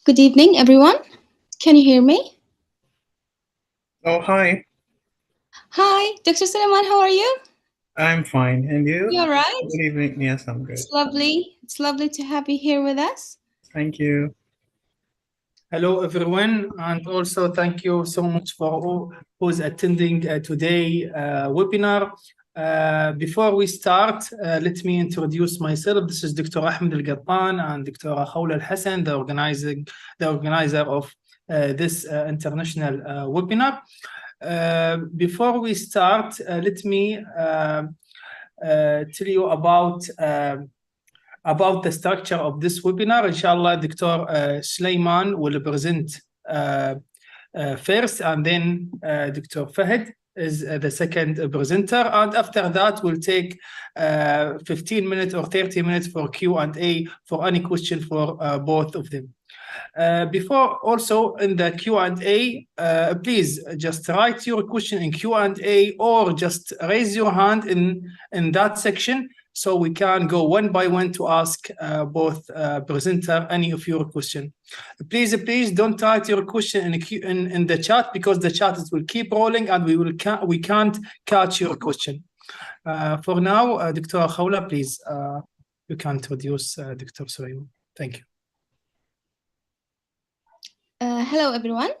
Good evening, everyone. Can you hear me? Oh, hi. Hi, Dr. Suleiman, how are you? I'm fine. And you? You all right? Good evening. Yes, I'm good. It's lovely. It's lovely to have you here with us. Thank you. Hello, everyone, and also thank you so much for all who's attending today webinar. Before we start, let me introduce myself. This is Dr. Ahmed Al-Gattan and Dr. Khawla Al-Hassan, the organizer of this international webinar. Before we start, let me tell you about the structure of this webinar. Inshallah, Dr. Sulaiman will present first, and then Dr. Fahd is the second presenter. And after that, we'll take 15 minutes or 30 minutes for Q&A for any question for both of them. Before also in the Q&A, please just write your question in Q&A or just raise your hand in that section, so we can go one by one to ask both presenter any of your question. Please don't write your question in the chat, because the chat will keep rolling and we can't catch your question. For now, Dr. Khawla, please, you can introduce Dr. Sulaiman. Thank you. Hello, everyone.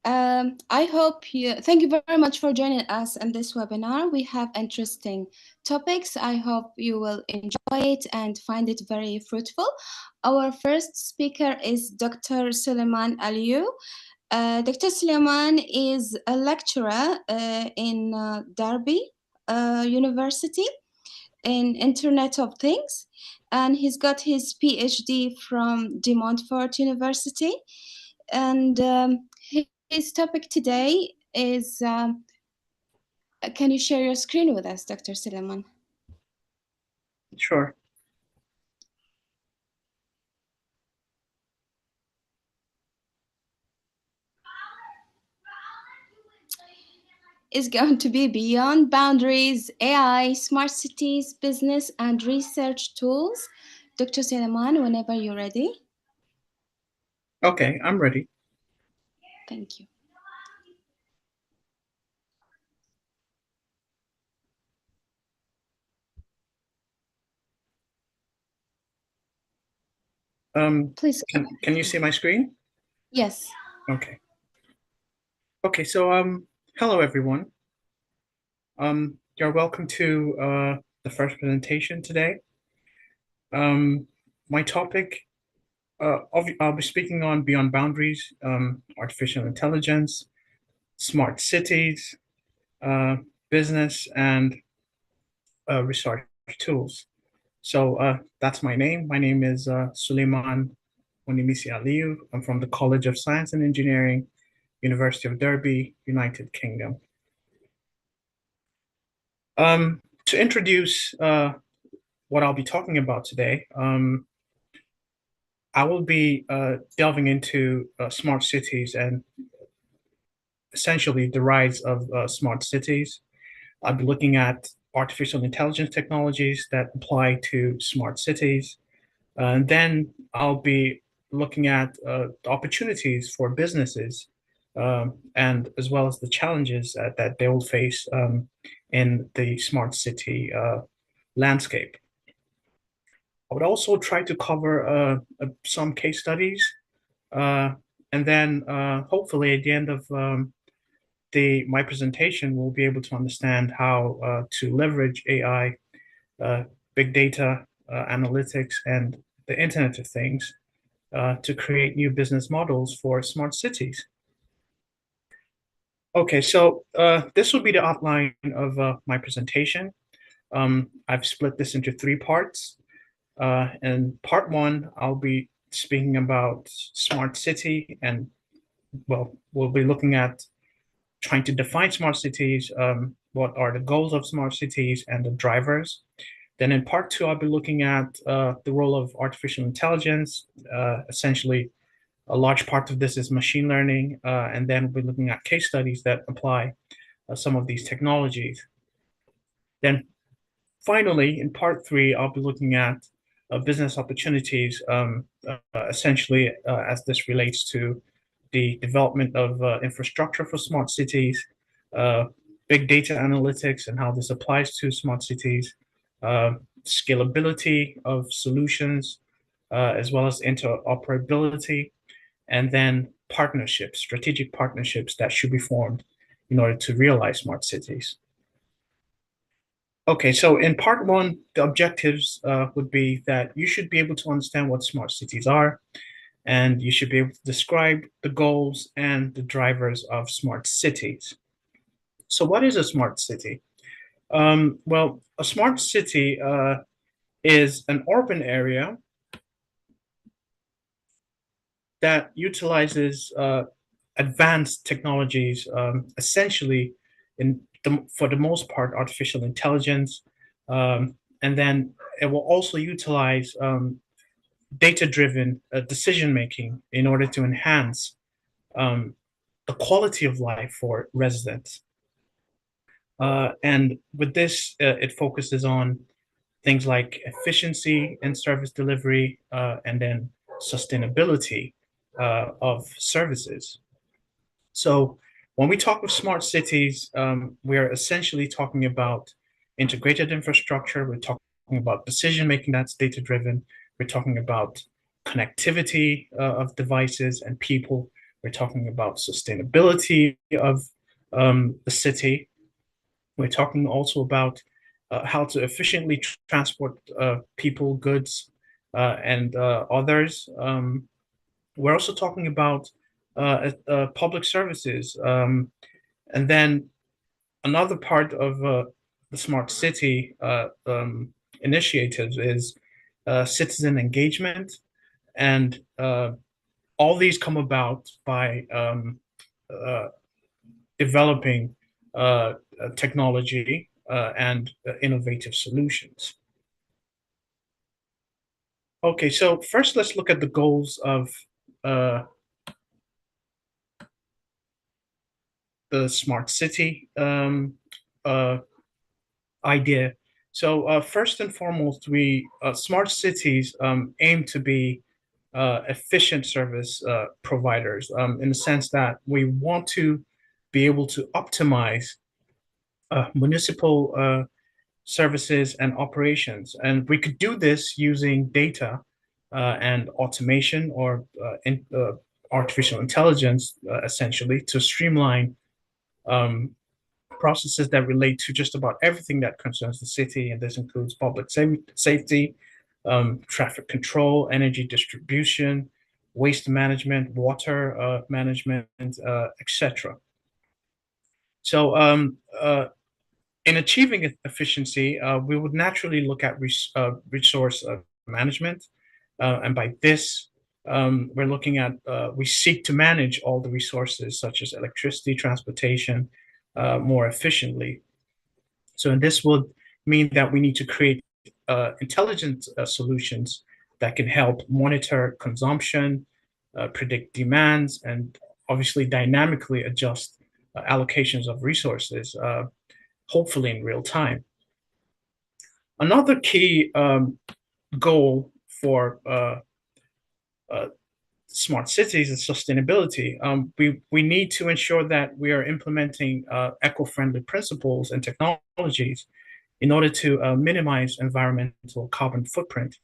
Thank you very much for joining us in this webinar. We have interesting topics. I hope you will enjoy it and find it very fruitful. Our first speaker is Dr. Suleiman Aliou. Dr. Suleiman is a lecturer in Derby University in Internet of Things, and he's got his PhD from De Montfort University. And his topic today is, can you share your screen with us, Dr. Suleiman? Sure. Is going to be Beyond Boundaries, AI, Smart Cities, Business and Research Tools. Dr. Suleiman, whenever you're ready. Okay, I'm ready. Thank you. Please. Can you see my screen? Yes. Okay. Okay, so hello everyone. You're welcome to the first presentation today. My topic, I'll be speaking on Beyond Boundaries, artificial intelligence, smart cities, business, and research tools. So that's my name. My name is Suleiman Onimisi Aliou. I'm from the College of Science and Engineering, University of Derby, United Kingdom. To introduce what I'll be talking about today, I will be delving into smart cities and essentially the rise of smart cities. I'll be looking at artificial intelligence technologies that apply to smart cities. And then I'll be looking at the opportunities for businesses and as well as the challenges that they will face in the smart city landscape. I would also try to cover some case studies, and then hopefully at the end of my presentation, we'll be able to understand how to leverage AI, big data, analytics, and the Internet of Things to create new business models for smart cities. Okay, so this will be the outline of my presentation. I've split this into three parts. In part one, I'll be speaking about smart city, and well, we'll be looking at trying to define smart cities, what are the goals of smart cities and the drivers. Then in part two, I'll be looking at the role of artificial intelligence. Essentially, a large part of this is machine learning, and then we'll be looking at case studies that apply some of these technologies. Then finally, in part three, I'll be looking at business opportunities, essentially as this relates to the development of infrastructure for smart cities, big data analytics and how this applies to smart cities, scalability of solutions, as well as interoperability, and then partnerships, strategic partnerships that should be formed in order to realize smart cities. Okay, so in part one, the objectives would be that you should be able to understand what smart cities are, and you should be able to describe the goals and the drivers of smart cities. So what is a smart city? Well, a smart city is an urban area that utilizes advanced technologies, essentially for the most part, artificial intelligence. And then it will also utilize data-driven decision-making in order to enhance the quality of life for residents. And with this, it focuses on things like efficiency in service delivery and then sustainability of services. So when we talk of smart cities, we're essentially talking about integrated infrastructure. We're talking about decision-making that's data-driven. We're talking about connectivity of devices and people. We're talking about sustainability of the city. We're talking also about how to efficiently transport people, goods, and others. We're also talking about public services. And then another part of the smart city initiatives is citizen engagement. And all these come about by developing technology and innovative solutions. Okay, so first let's look at the goals of the smart city idea. So first and foremost, we smart cities aim to be efficient service providers in the sense that we want to be able to optimize municipal services and operations. And we could do this using data and automation or artificial intelligence, essentially, to streamline processes that relate to just about everything that concerns the city. And this includes public safety, traffic control, energy distribution, waste management, water management, etc. So in achieving efficiency, we would naturally look at resource management. And by this, we're looking at, we seek to manage all the resources such as electricity, transportation, more efficiently. So and this would mean that we need to create intelligent solutions that can help monitor consumption, predict demands, and obviously dynamically adjust allocations of resources, hopefully in real time. Another key goal for smart cities and sustainability, we need to ensure that we are implementing eco-friendly principles and technologies in order to minimize environmental carbon footprint.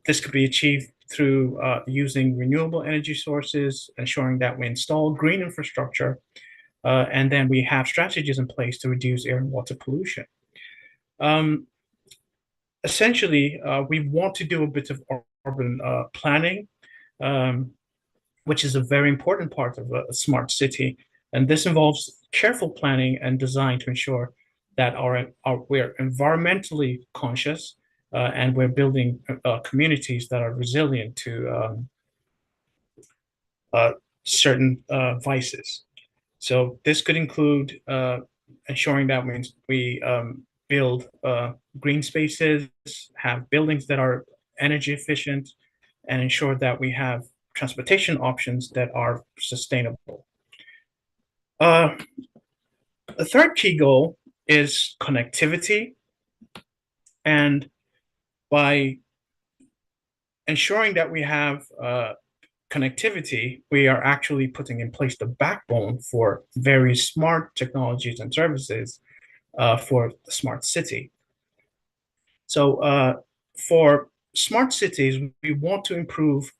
This could be achieved through using renewable energy sources, ensuring that we install green infrastructure, and then we have strategies in place to reduce air and water pollution. Essentially, we want to do a bit of urban planning, which is a very important part of a smart city. And this involves careful planning and design to ensure that we're environmentally conscious, and we're building communities that are resilient to certain vices. So this could include ensuring that we build green spaces, have buildings that are energy efficient, and ensure that we have transportation options that are sustainable. The third key goal is connectivity. And by ensuring that we have connectivity, we are actually putting in place the backbone for very smart technologies and services for the smart city. So for smart cities, we want to improve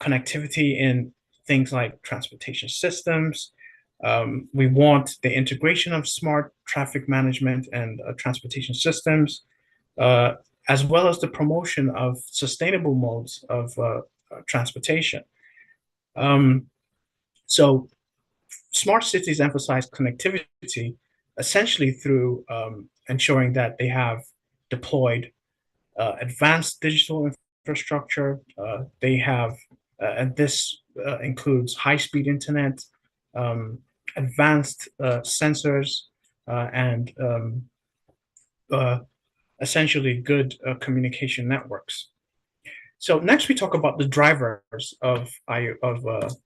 connectivity in things like transportation systems. We want the integration of smart traffic management and transportation systems, as well as the promotion of sustainable modes of transportation. So smart cities emphasize connectivity essentially through ensuring that they have deployed advanced digital infrastructure. They have, and this includes high-speed internet, advanced sensors, and essentially good communication networks. So next we talk about the drivers of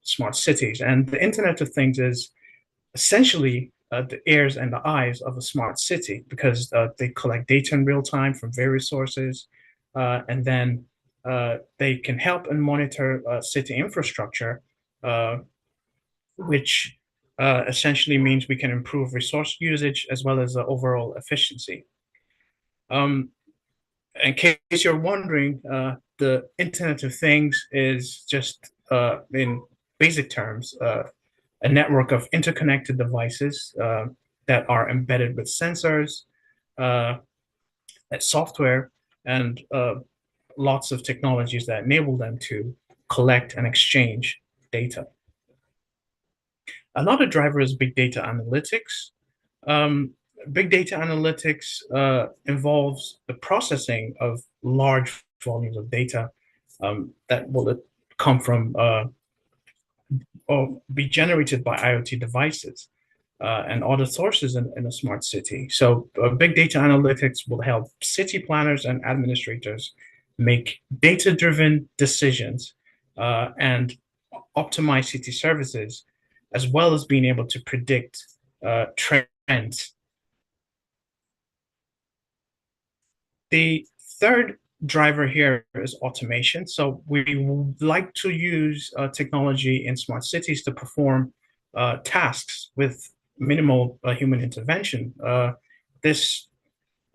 smart cities, and the Internet of Things is essentially the ears and the eyes of a smart city, because they collect data in real time from various sources, and then they can help and monitor city infrastructure, which essentially means we can improve resource usage as well as overall efficiency. In case you're wondering, the Internet of Things is just, in basic terms, a network of interconnected devices that are embedded with sensors, software, and lots of technologies that enable them to collect and exchange data. Another driver is big data analytics. Big data analytics involves the processing of large volumes of data that will come from or be generated by IoT devices and other sources in a smart city. So big data analytics will help city planners and administrators make data-driven decisions and optimize city services, as well as being able to predict trends. The third driver here is automation. So we would like to use technology in smart cities to perform tasks with minimal human intervention. This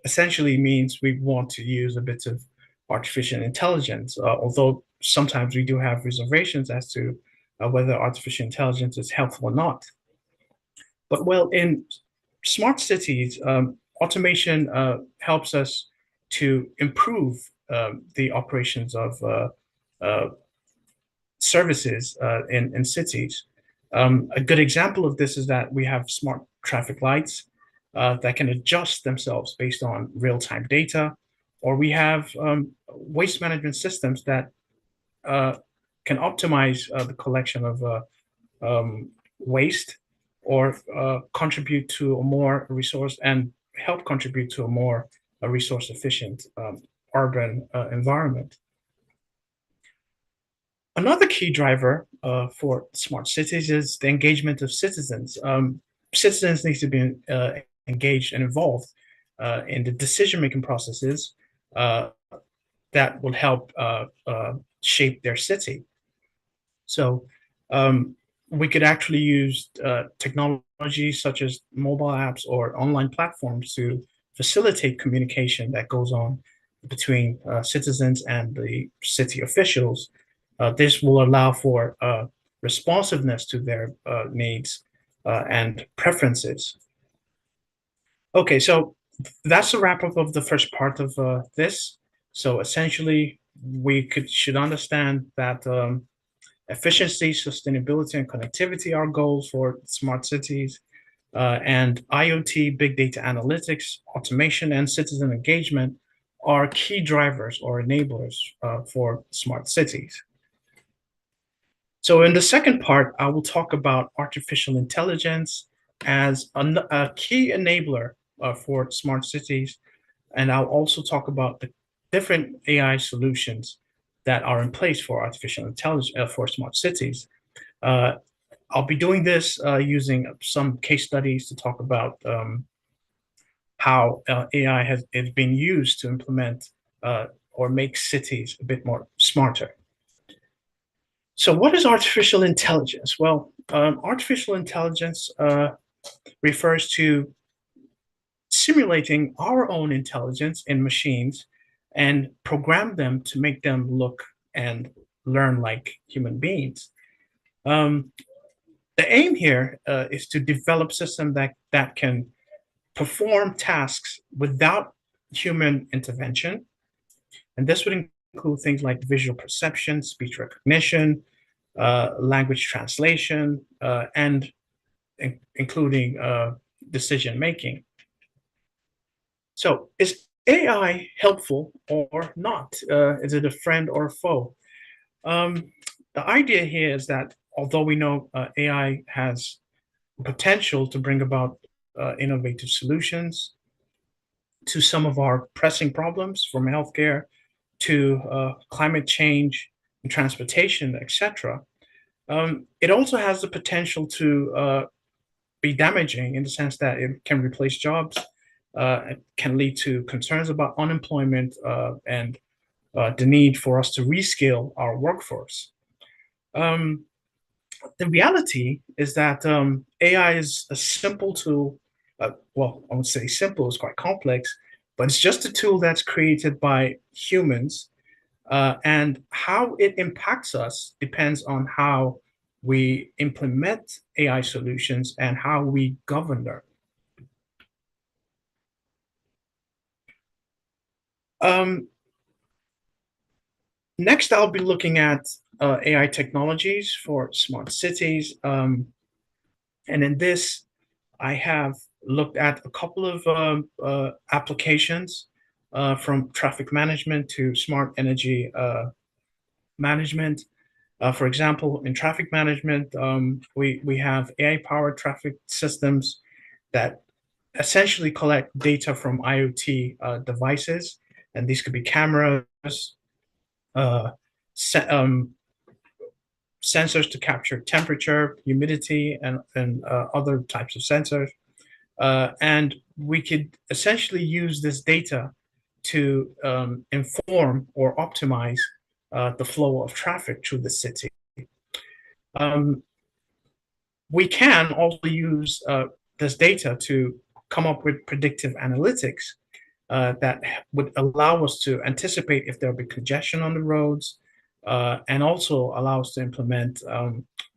essentially means we want to use a bit of artificial intelligence, although sometimes we do have reservations as to whether artificial intelligence is helpful or not. But well, in smart cities, automation helps us to improve the operations of services in cities. A good example of this is that we have smart traffic lights that can adjust themselves based on real-time data, or we have waste management systems that can optimize the collection of waste, or contribute to a more resource and help contribute to a more resource efficient urban environment. Another key driver for smart cities is the engagement of citizens. Citizens need to be engaged and involved in the decision-making processes uh, that will help shape their city. So um, we could actually use technology such as mobile apps or online platforms to facilitate communication that goes on between citizens and the city officials. This will allow for responsiveness to their needs and preferences. Okay, so that's a wrap up of the first part of this. So essentially, we should understand that efficiency, sustainability, and connectivity are goals for smart cities. And IoT, big data analytics, automation, and citizen engagement are key drivers or enablers for smart cities. So in the second part, I will talk about artificial intelligence as a key enabler for smart cities. And I'll also talk about the different AI solutions that are in place for artificial intelligence for smart cities. Uh, I'll be doing this using some case studies to talk about how AI has been used to implement or make cities a bit more smarter. So what is artificial intelligence? Well, artificial intelligence refers to simulating our own intelligence in machines and program them to make them look and learn like human beings. Um, the aim here is to develop systems that can perform tasks without human intervention. And this would include things like visual perception, speech recognition, language translation, and including decision making. So is AI helpful or not? Is it a friend or a foe? The idea here is that although we know AI has potential to bring about innovative solutions to some of our pressing problems, from healthcare to climate change and transportation, etc. It also has the potential to be damaging in the sense that it can replace jobs, it can lead to concerns about unemployment and the need for us to reskill our workforce. Um, the reality is that AI is a simple tool. Well, I would say simple is quite complex, but it's just a tool that's created by humans. And how it impacts us depends on how we implement AI solutions and how we govern them. Um, Next, I'll be looking at AI technologies for smart cities. And in this, I have looked at a couple of applications from traffic management to smart energy management. For example, in traffic management, we have AI-powered traffic systems that essentially collect data from IoT devices, and these could be cameras, uh, se sensors to capture temperature, humidity, and other types of sensors. And we could essentially use this data to inform or optimize the flow of traffic through the city. Um, we can also use this data to come up with predictive analytics that would allow us to anticipate if there'll be congestion on the roads, and also allow us to implement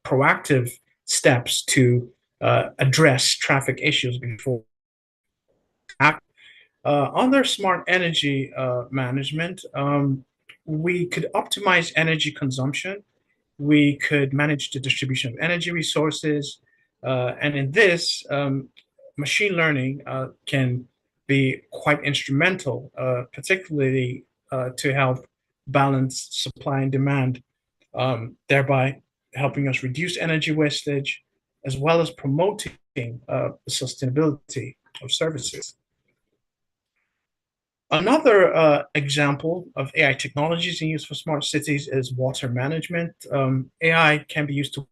proactive steps to address traffic issues before. Under smart energy management, we could optimize energy consumption. We could manage the distribution of energy resources. And in this, machine learning can be quite instrumental, particularly to help balance supply and demand, thereby helping us reduce energy wastage, as well as promoting the sustainability of services. Another example of AI technologies in use for smart cities is water management. AI can be used to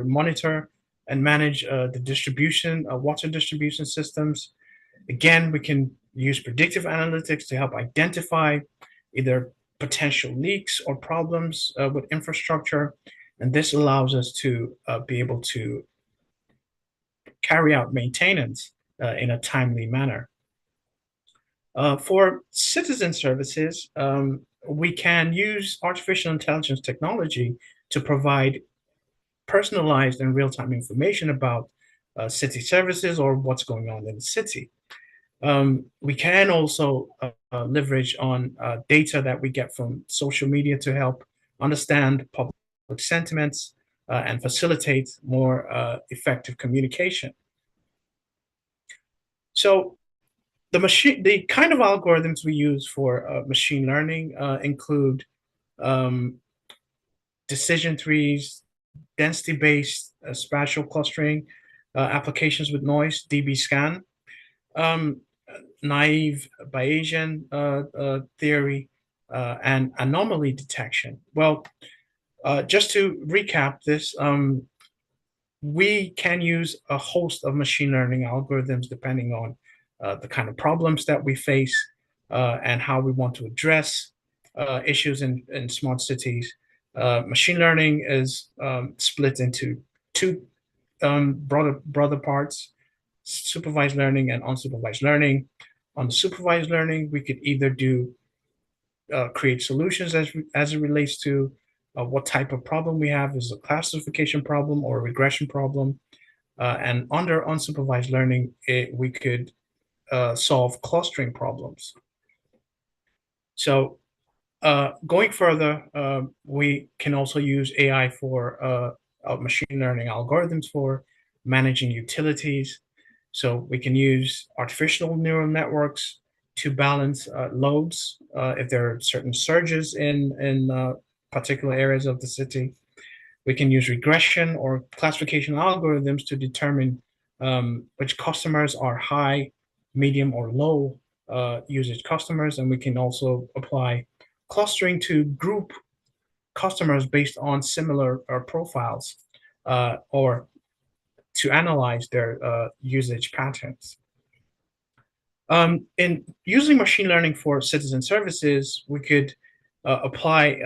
monitor and manage the distribution, water distribution systems. Again, we can use predictive analytics to help identify either potential leaks or problems with infrastructure. And this allows us to be able to carry out maintenance in a timely manner. For citizen services, we can use artificial intelligence technology to provide personalized and real-time information about city services or what's going on in the city. We can also leverage on data that we get from social media to help understand public sentiments and facilitate more effective communication. So the kind of algorithms we use for machine learning include decision trees, density-based spatial clustering, applications with noise, DB scan, naive Bayesian theory, and anomaly detection. Well, just to recap this, we can use a host of machine learning algorithms depending on the kind of problems that we face and how we want to address issues in smart cities. Machine learning is split into two broader parts: supervised learning and unsupervised learning. On the supervised learning, we could either do create solutions as it relates to what type of problem we have. Is a classification problem or a regression problem? And under unsupervised learning, we could solve clustering problems. So going further, we can also use AI for machine learning algorithms for managing utilities. So we can use artificial neural networks to balance loads if there are certain surges in particular areas of the city. We can use regression or classification algorithms to determine which customers are high, medium, or low usage customers. And we can also apply clustering to group customers based on similar profiles or to analyze their usage patterns. In using machine learning for citizen services, we could apply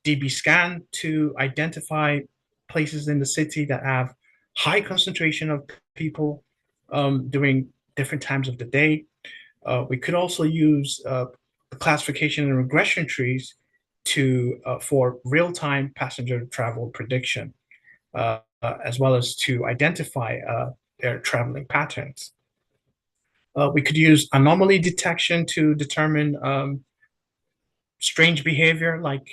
DB scan to identify places in the city that have high concentration of people during different times of the day. We could also use classification and regression trees for real-time passenger travel prediction, as well as to identify their traveling patterns. We could use anomaly detection to determine strange behavior, like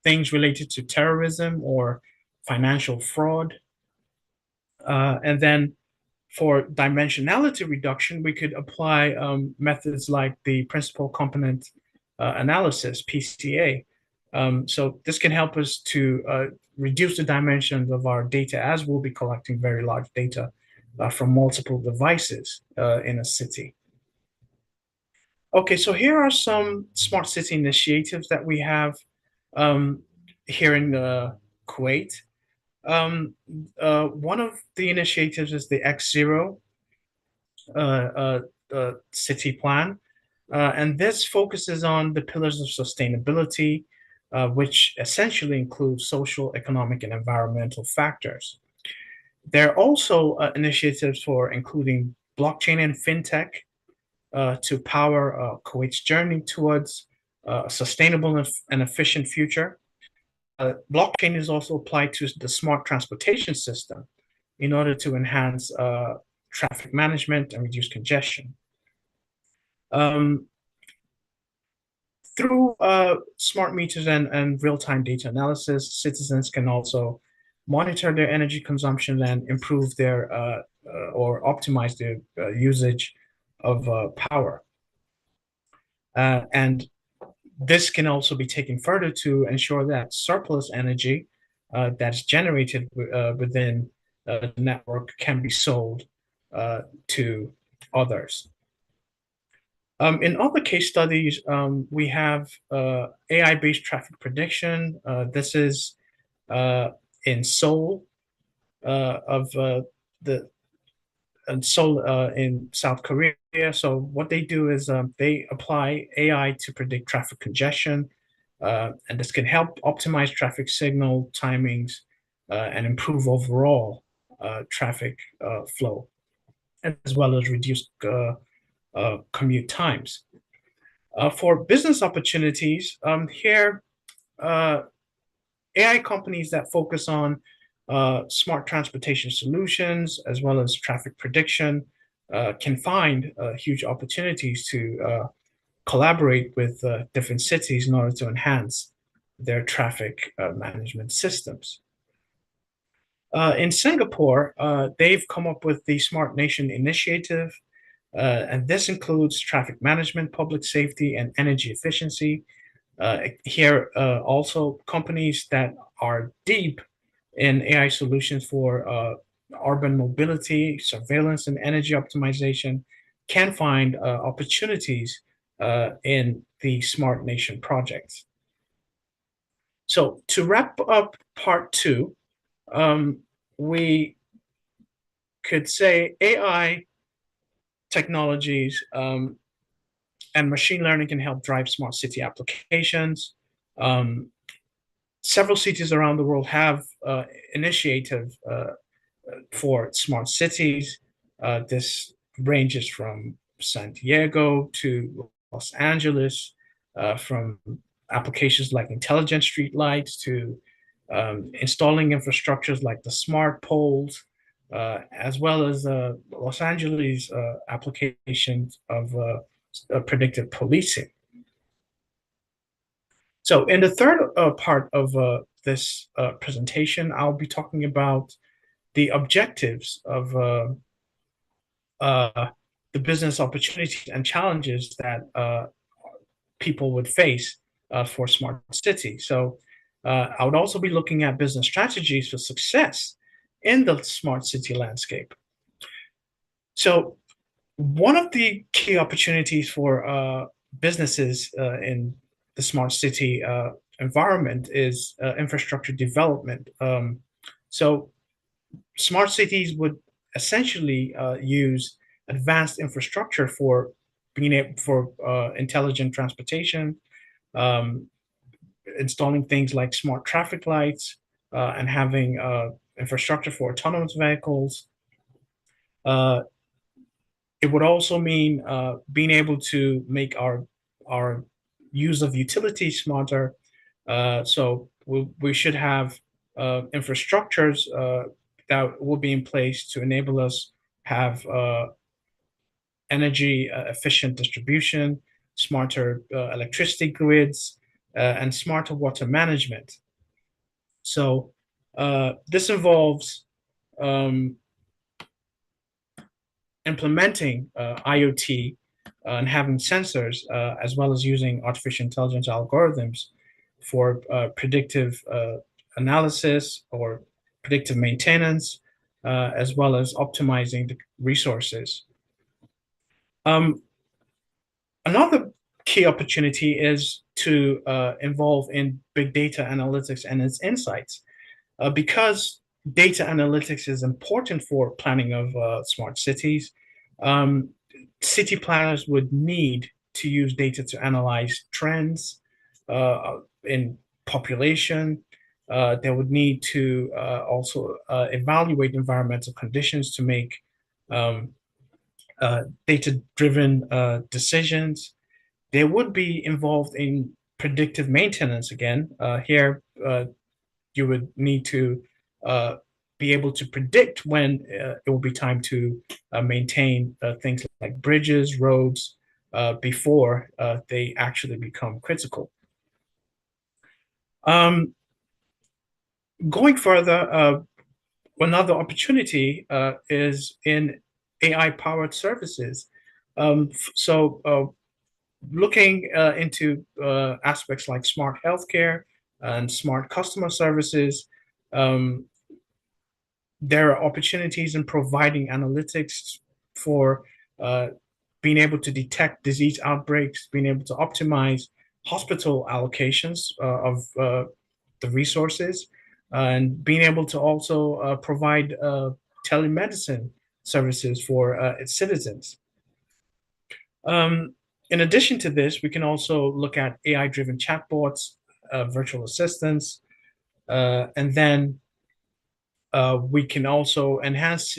things related to terrorism or financial fraud. And then for dimensionality reduction, we could apply methods like the principal component analysis, PCA. So this can help us to reduce the dimensions of our data as we'll be collecting very large data from multiple devices in a city. Okay, so here are some smart city initiatives that we have here in Kuwait. One of the initiatives is the X0 city plan. And this focuses on the pillars of sustainability, which essentially include social, economic, and environmental factors. There are also initiatives for including blockchain and fintech to power Kuwait's journey towards a sustainable and efficient future. Blockchain is also applied to the smart transportation system in order to enhance traffic management and reduce congestion. Through smart meters and real-time data analysis, citizens can also monitor their energy consumption and improve their or optimize their usage of power. And this can also be taken further to ensure that surplus energy that's generated within the network can be sold to others. In other case studies, we have AI-based traffic prediction. This is in Seoul in South Korea. So what they do is they apply AI to predict traffic congestion, and this can help optimize traffic signal timings and improve overall traffic flow, as well as reduce commute times. For business opportunities, here AI companies that focus on smart transportation solutions as well as traffic prediction can find huge opportunities to collaborate with different cities in order to enhance their traffic management systems. In Singapore, they've come up with the Smart Nation Initiative, and this includes traffic management, public safety, and energy efficiency. Here, also companies that are deep in AI solutions for urban mobility, surveillance, and energy optimization can find opportunities in the Smart Nation projects. So to wrap up part two, we could say AI technologies and machine learning can help drive smart city applications. Several cities around the world have initiative for smart cities. This ranges from San Diego to Los Angeles, from applications like intelligent street lights to installing infrastructures like the smart poles, as well as Los Angeles applications of predictive policing. So in the third part of this presentation, I'll be talking about the objectives of the business opportunities and challenges that people would face for smart cities. So I would also be looking at business strategies for success in the smart city landscape. So one of the key opportunities for businesses in the smart city environment is infrastructure development. So smart cities would essentially use advanced infrastructure for being able for intelligent transportation, installing things like smart traffic lights, and having infrastructure for autonomous vehicles. It would also mean being able to make our use of utilities smarter. So we should have infrastructures that will be in place to enable us have energy efficient distribution, smarter electricity grids, and smarter water management. So this involves implementing IoT and having sensors, as well as using artificial intelligence algorithms for predictive analysis or predictive maintenance, as well as optimizing the resources. Another key opportunity is to involve in big data analytics and its insights. Because data analytics is important for planning of smart cities, city planners would need to use data to analyze trends in population. They would need to also evaluate environmental conditions to make data-driven decisions. They would be involved in predictive maintenance again. Here, you would need to be able to predict when it will be time to maintain things like bridges, roads, before they actually become critical. Going further, another opportunity is in AI-powered services. Looking into aspects like smart healthcare and smart customer services, there are opportunities in providing analytics for being able to detect disease outbreaks, being able to optimize hospital allocations of the resources, and being able to also provide telemedicine services for its citizens. In addition to this, we can also look at AI-driven chatbots, virtual assistants, and then we can also enhance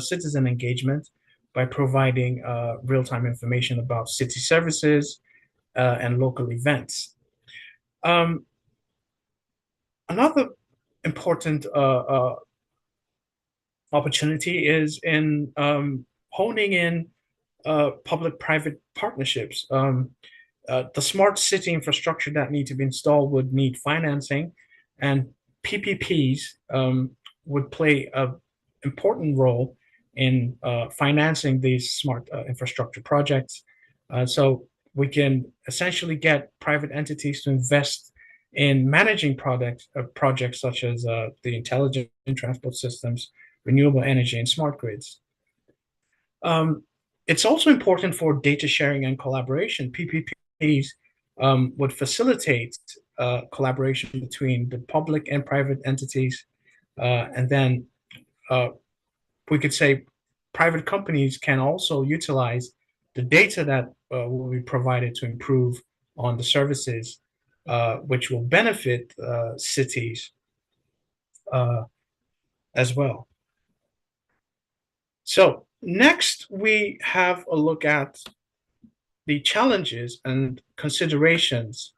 citizen engagement by providing real-time information about city services and local events. Another important opportunity is in honing in public-private partnerships. The smart city infrastructure that need to be installed would need financing, and PPPs would play an important role in financing these smart infrastructure projects. So we can essentially get private entities to invest in managing projects such as the intelligent transport systems, renewable energy, and smart grids. It's also important for data sharing and collaboration. PPPs would facilitate collaboration between the public and private entities. And then we could say private companies can also utilize the data that will be provided to improve on the services, which will benefit cities as well. So next, we have a look at the challenges and considerations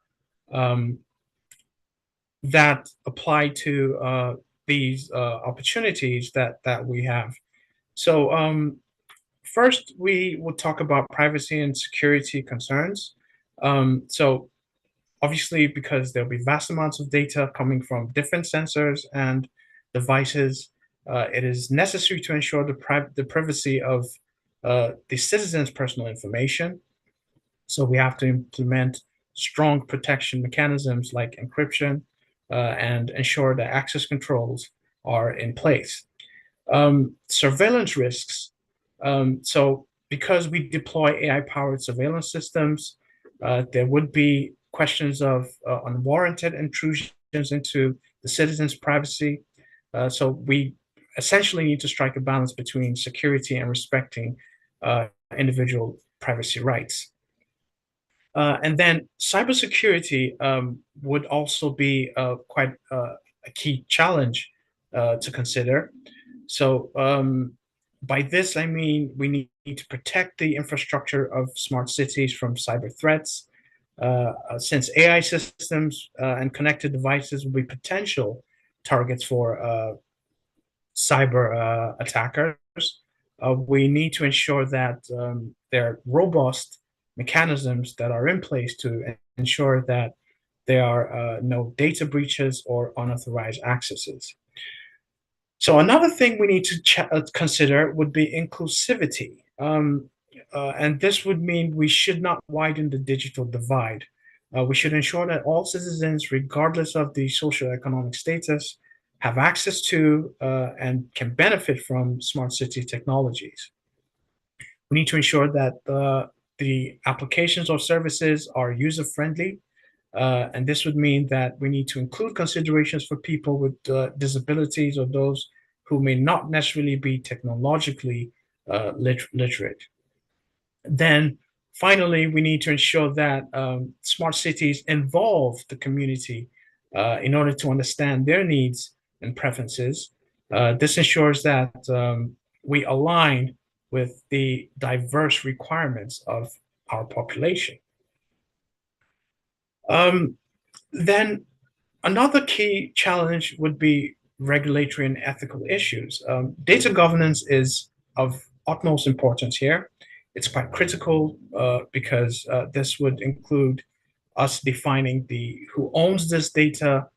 that apply to these opportunities that we have. So first, we will talk about privacy and security concerns. So obviously, because there'll be vast amounts of data coming from different sensors and devices, it is necessary to ensure the privacy of the citizens' personal information. So we have to implement strong protection mechanisms like encryption and ensure that access controls are in place. Surveillance risks. So because we deploy AI-powered surveillance systems, there would be questions of unwarranted intrusions into the citizens' privacy. So we essentially need to strike a balance between security and respecting individual privacy rights. And then cybersecurity would also be quite a key challenge to consider. So by this, I mean we need to protect the infrastructure of smart cities from cyber threats, since AI systems and connected devices will be potential targets for cyber attackers. We need to ensure that there are robust mechanisms that are in place to ensure that there are no data breaches or unauthorized accesses. So another thing we need to consider would be inclusivity. And this would mean we should not widen the digital divide. We should ensure that all citizens, regardless of the socioeconomic status, have access to and can benefit from smart city technologies. We need to ensure that the applications or services are user-friendly, and this would mean that we need to include considerations for people with disabilities or those who may not necessarily be technologically literate. Then finally, we need to ensure that smart cities involve the community in order to understand their needs and preferences. This ensures that we align with the diverse requirements of our population. Then another key challenge would be regulatory and ethical issues. Data governance is of utmost importance here. It's quite critical because this would include us defining who owns this data,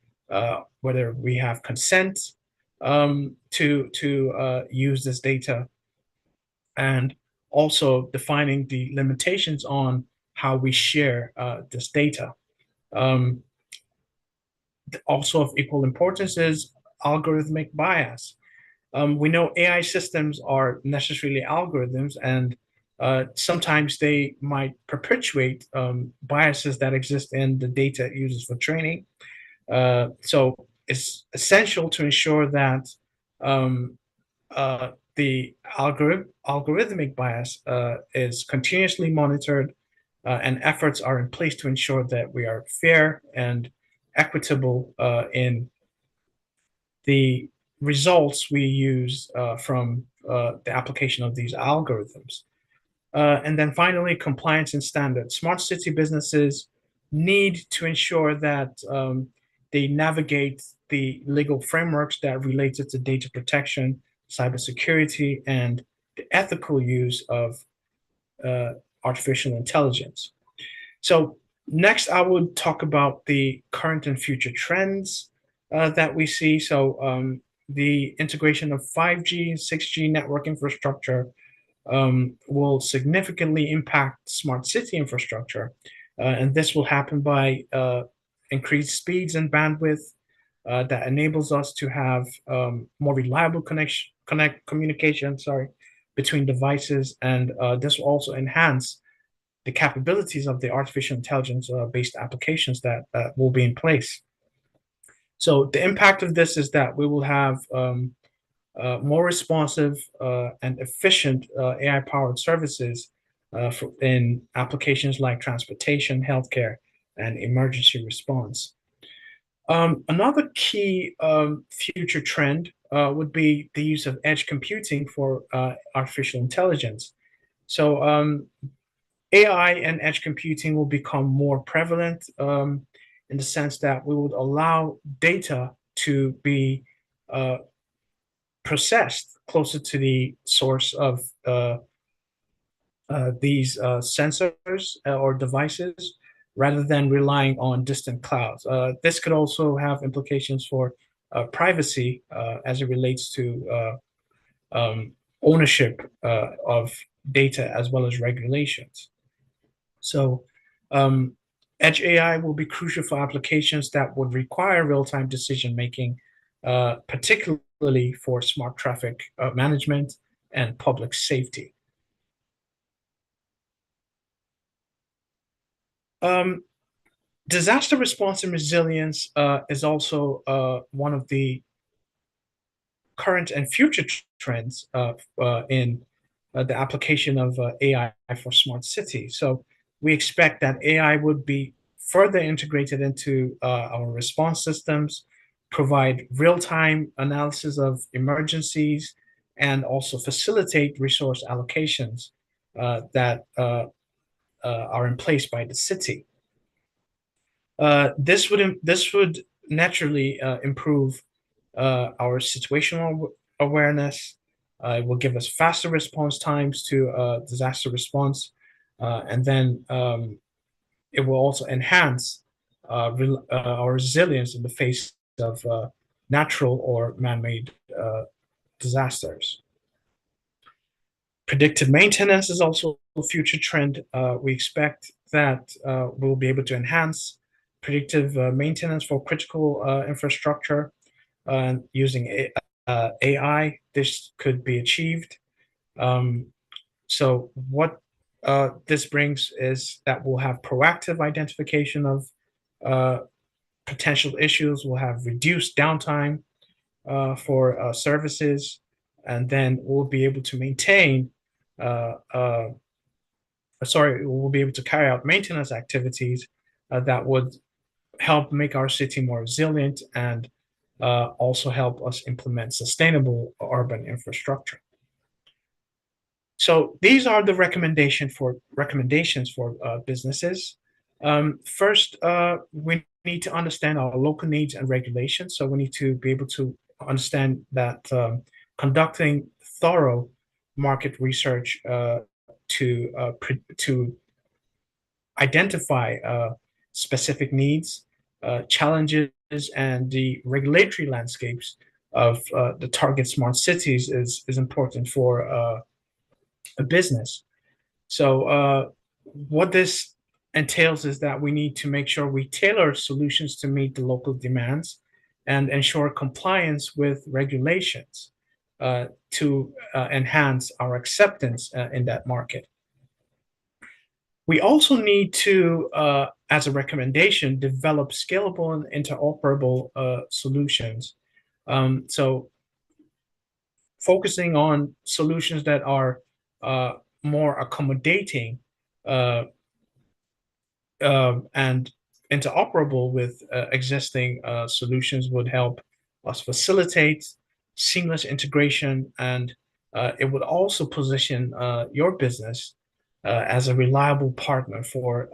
whether we have consent to use this data, and also defining the limitations on how we share this data. Also of equal importance is algorithmic bias. We know AI systems are necessarily algorithms, and sometimes they might perpetuate biases that exist in the data it uses for training. So it's essential to ensure that um, the algorithmic bias is continuously monitored, and efforts are in place to ensure that we are fair and equitable in the results we use from the application of these algorithms. And then finally, compliance and standards. Smart city businesses need to ensure that they navigate the legal frameworks that related to data protection, cybersecurity, and the ethical use of uh, artificial intelligence. So next, I would talk about the current and future trends that we see. So the integration of 5G and 6G network infrastructure will significantly impact smart city infrastructure. And this will happen by increased speeds and bandwidth that enables us to have more reliable communication, between devices. And this will also enhance the capabilities of the artificial intelligence based applications that will be in place. So the impact of this is that we will have more responsive and efficient AI-powered services in applications like transportation, healthcare, and emergency response. Another key future trend would be the use of edge computing for artificial intelligence. So AI and edge computing will become more prevalent in the sense that we would allow data to be uh, processed closer to the source of these sensors or devices rather than relying on distant clouds. This could also have implications for privacy as it relates to ownership of data as well as regulations. So, um, Edge AI will be crucial for applications that would require real-time decision making, particularly for smart traffic management and public safety. Um, Disaster response and resilience is also one of the current and future trends in the application of AI for smart cities. So we expect that AI would be further integrated into our response systems, provide real-time analysis of emergencies, and also facilitate resource allocations that are in place by the city. This would naturally improve our situational awareness. It will give us faster response times to disaster response, and then it will also enhance our resilience in the face of natural or man-made disasters. Predictive maintenance is also a future trend. We expect that we'll be able to enhance predictive maintenance for critical infrastructure using AI. This could be achieved. Um, so what this brings is that we'll have proactive identification of uh, potential issues. We'll have reduced downtime for services, and then we'll be able to maintain uh, uh, we'll be able to carry out maintenance activities that would help make our city more resilient and also help us implement sustainable urban infrastructure. So these are the recommendations for businesses. First, we need to understand our local needs and regulations. So we need to be able to understand that conducting thorough market research to identify specific needs, challenges, and the regulatory landscapes of the target smart cities is important for a business. So what this entails is that we need to make sure we tailor solutions to meet the local demands and ensure compliance with regulations to enhance our acceptance in that market. We also need to, as a recommendation, develop scalable and interoperable solutions. So focusing on solutions that are more accommodating and interoperable with existing solutions would help us facilitate seamless integration, and it would also position your business as a reliable partner for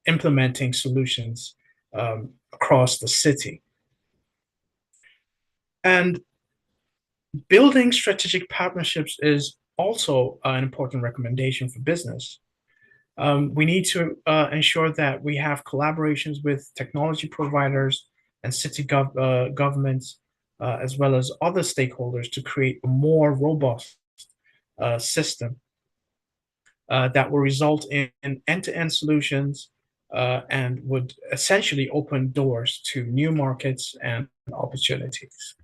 implementing solutions across the city. And building strategic partnerships is also an important recommendation for business. We need to ensure that we have collaborations with technology providers and city governments, as well as other stakeholders, to create a more robust system that will result in end-to-end solutions and would essentially open doors to new markets and opportunities.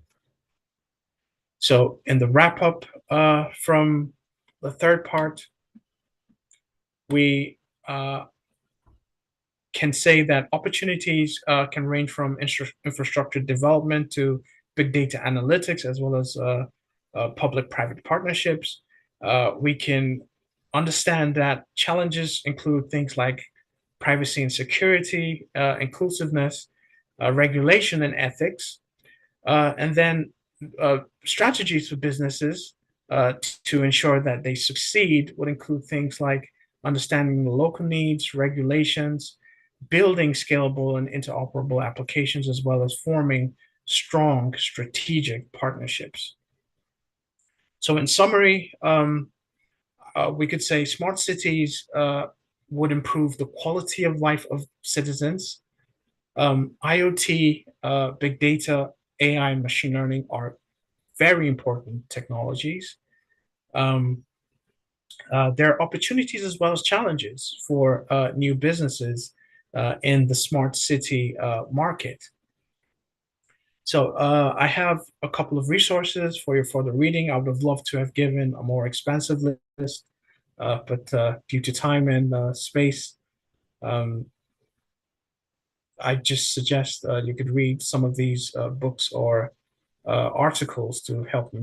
So in the wrap up from the third part, we can say that opportunities can range from infrastructure development to big data analytics, as well as public-private partnerships. We can understand that challenges include things like privacy and security, inclusiveness, regulation and ethics, and then strategies for businesses to ensure that they succeed would include things like understanding the local needs, regulations, building scalable and interoperable applications, as well as forming strong strategic partnerships. So in summary, we could say smart cities would improve the quality of life of citizens. IoT, big data, AI, and machine learning are very important technologies. There are opportunities as well as challenges for new businesses in the smart city market. So I have a couple of resources for your further reading. I would have loved to have given a more expansive list, but due to time and space, I just suggest you could read some of these books or articles to help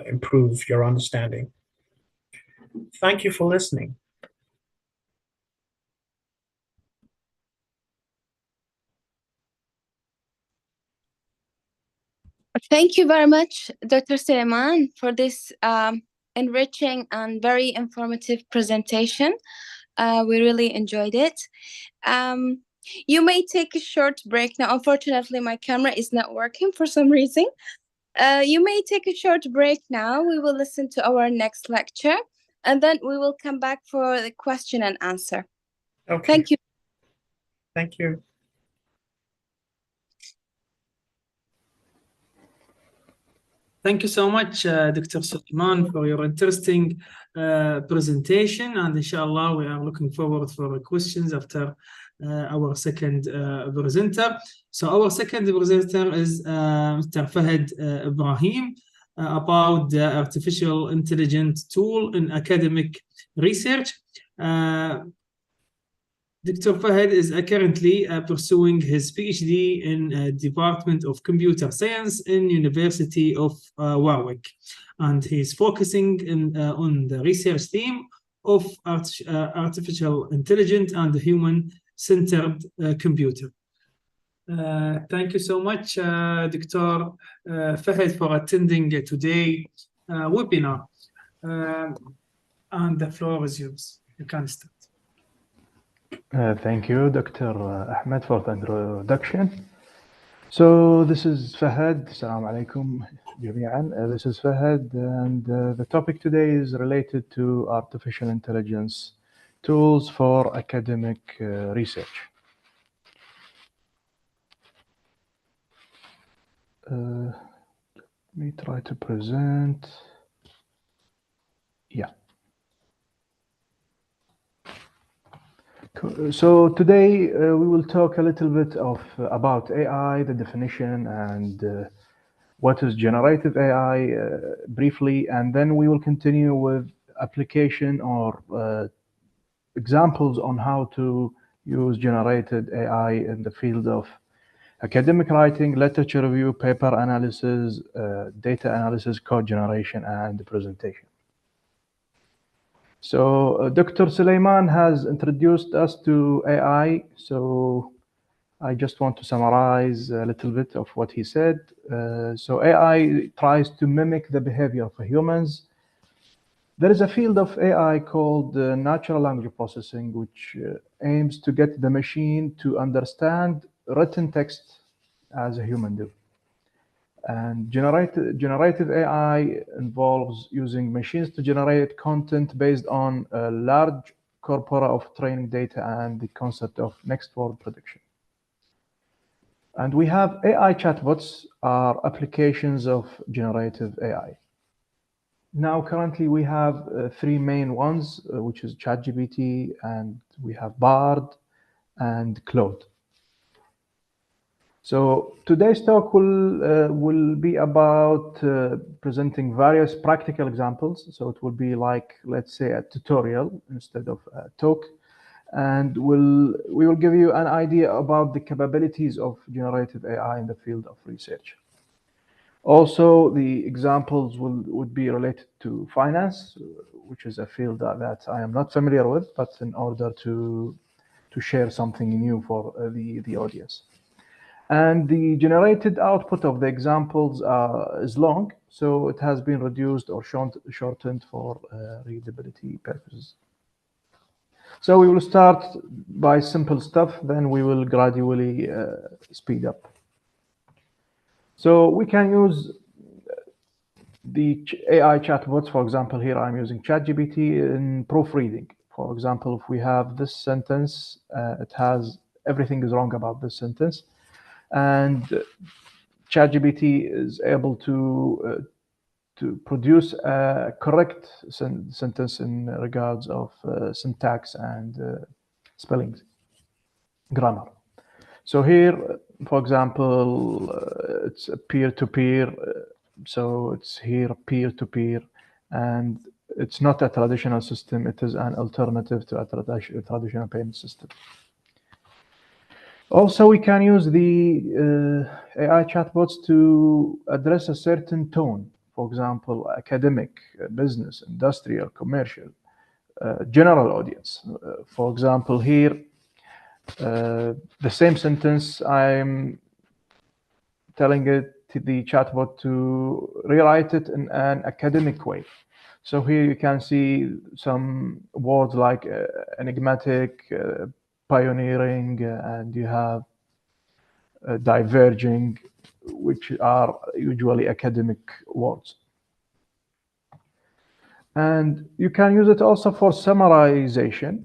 improve your understanding. Thank you for listening. Thank you very much, Dr. Suleiman, for this enriching and very informative presentation. We really enjoyed it. You may take a short break now. Unfortunately, my camera is not working for some reason. You may take a short break now. We will listen to our next lecture, and then we will come back for the question and answer. Okay. Thank you. Thank you. Thank you so much, Dr. Suleiman, for your interesting presentation. And inshallah, we are looking forward for questions after our second presenter. So our second presenter is Mr. Fahd Ibrahim about the artificial intelligence tool in academic research. Dr. Fahd is currently pursuing his PhD in Department of Computer Science in University of Warwick, and he's focusing on the research theme of artificial intelligence and human-centered computer. Thank you so much, Dr. Fahd, for attending today's webinar. And the floor is yours. You can start. Thank you, Dr. Ahmed, for the introduction. So this is Fahad. Assalamu alaikum, jami'an. This is Fahad, and the topic today is related to artificial intelligence tools for academic research. Let me try to present. Yeah. So today we will talk a little bit about AI, the definition, and what is generative AI briefly, and then we will continue with application or examples on how to use generated AI in the field of academic writing, literature review, paper analysis, data analysis, code generation, and presentation. So Dr. Suleiman has introduced us to AI. So I just want to summarize a little bit of what he said. So AI tries to mimic the behavior of humans. There is a field of AI called natural language processing, which aims to get the machine to understand written text as a human do. And generative AI involves using machines to generate content based on a large corpora of training data and the concept of next word prediction. And we have AI chatbots are applications of generative AI. Now, currently, we have three main ones, which is ChatGPT, and we have Bard and Claude. So today's talk will be about presenting various practical examples. So it will be like, let's say, a tutorial instead of a talk. And we will give you an idea about the capabilities of generative AI in the field of research. Also, the examples would be related to finance, which is a field that I am not familiar with, but in order to share something new for the audience. And the generated output of the examples is long, so it has been reduced or shortened for readability purposes. So we will start by simple stuff, then we will gradually speed up. So we can use the AI chatbots. For example, here I'm using ChatGPT in proofreading. For example, if we have this sentence, it has everything is wrong about this sentence. And ChatGPT is able to produce a correct sentence in regards of syntax and spellings, grammar. So here, for example, it's a peer-to-peer. So it's here peer-to-peer, and it's not a traditional system. It is an alternative to a traditional payment system. Also, we can use the AI chatbots to address a certain tone. For example, academic, business, industrial, commercial, general audience. For example, here, the same sentence, I'm telling it to the chatbot to rewrite it in an academic way. So here you can see some words like enigmatic, pioneering, and you have diverging, which are usually academic words. And you can use it also for summarization.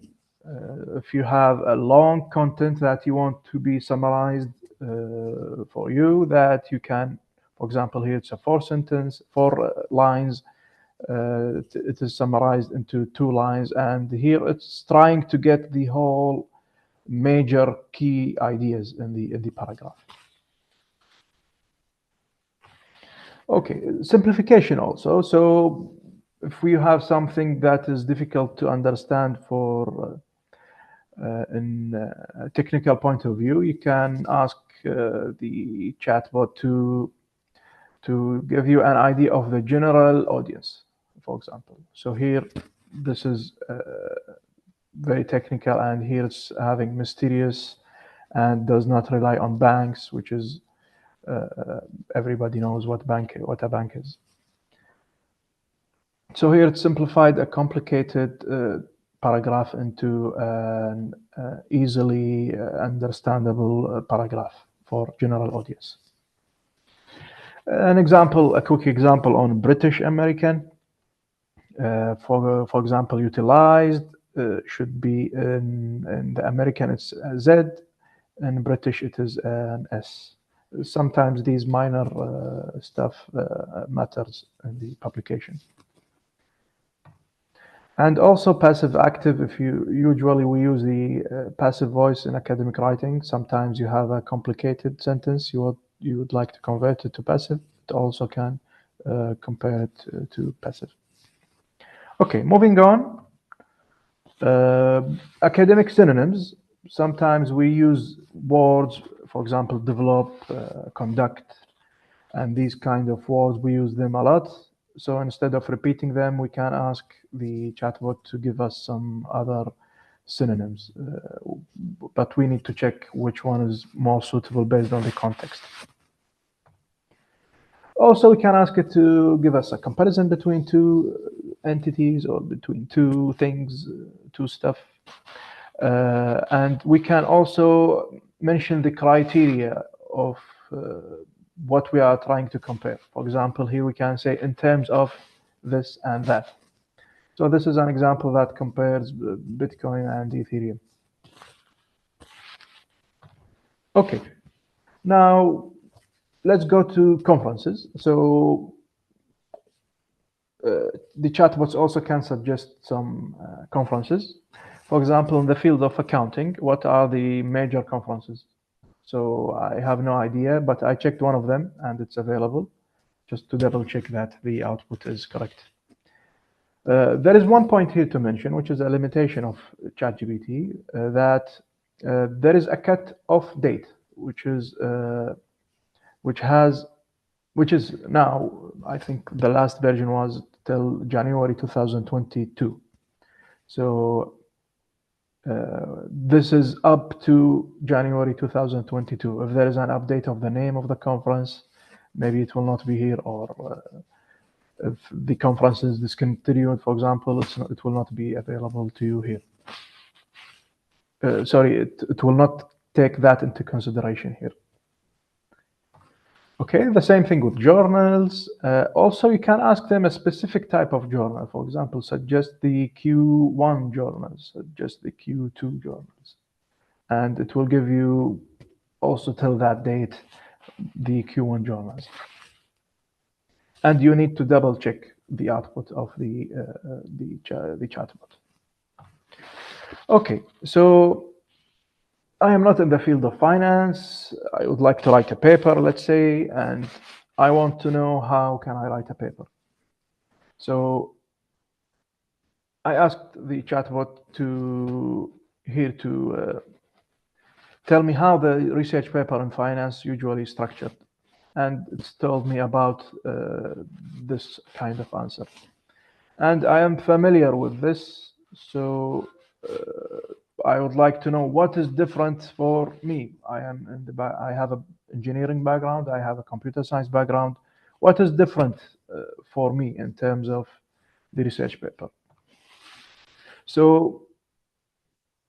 If you have a long content that you want to be summarized for you, that you can, for example, here it's a four lines. It is summarized into 2 lines, and here it's trying to get the whole major key ideas in the paragraph. Okay, simplification also. So if we have something that is difficult to understand for in a technical point of view, you can ask the chatbot to give you an idea of the general audience, for example. So here, this is very technical, and here it's having mysterious and does not rely on banks, which is everybody knows what a bank is. So here it's simplified a complicated paragraph into an easily understandable paragraph for general audience. A quick example on British American. For example, utilized should be in the American it's a Z, in British it is an S. Sometimes these minor stuff matters in the publication. And also passive active, if usually we use the passive voice in academic writing. Sometimes you have a complicated sentence, you would like to convert it to passive. It also can compare it to passive. Okay, moving on. Academic synonyms, sometimes we use words, for example, develop, conduct, and these kind of words, we use them a lot. So instead of repeating them, we can ask the chatbot to give us some other synonyms, but we need to check which one is more suitable based on the context. Also, we can ask it to give us a comparison between two entities or between two things, two stuff. And we can also mention the criteria of what we are trying to compare. For example, here we can say in terms of this and that. So this is an example that compares Bitcoin and Ethereum. Okay, now let's go to conferences. So the chatbots also can suggest some conferences. For example, in the field of accounting, what are the major conferences? So I have no idea, but I checked one of them and it's available, just to double check that the output is correct. There is one point here to mention, which is a limitation of ChatGPT, that there is a cut-off date, which is now, I think the last version was till January 2022. So this is up to January 2022. If there is an update of the name of the conference, maybe it will not be here, or if the conference is discontinued, for example, it will not be available to you here. Sorry, it will not take that into consideration here. Okay, the same thing with journals. Also, you can ask them a specific type of journal. For example, suggest the Q1 journals, suggest the Q2 journals. And it will give you also till that date the Q1 journals. And you need to double check the output of the chatbot. Okay, so I am not in the field of finance. I would like to write a paper, let's say, and I want to know how can I write a paper. So I asked the chatbot to tell me how the research paper in finance usually is structured. And it's told me about this kind of answer. And I am familiar with this, so I would like to know what is different for me. I have an engineering background, I have a computer science background. What is different for me in terms of the research paper? So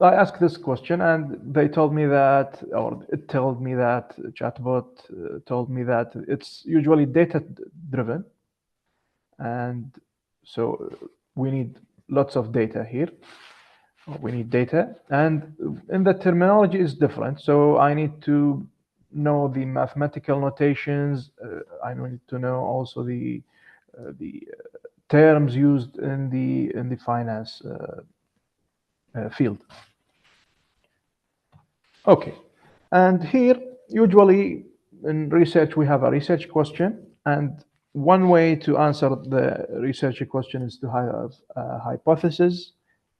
I asked this question, and they told me that, or it told me that, chatbot told me that it's usually data driven, and so we need lots of data here. We need data, and in the terminology is different. So I need to know the mathematical notations. I need to know also the terms used in the finance field. Okay, and here usually in research we have a research question, and one way to answer the research question is to have a hypothesis,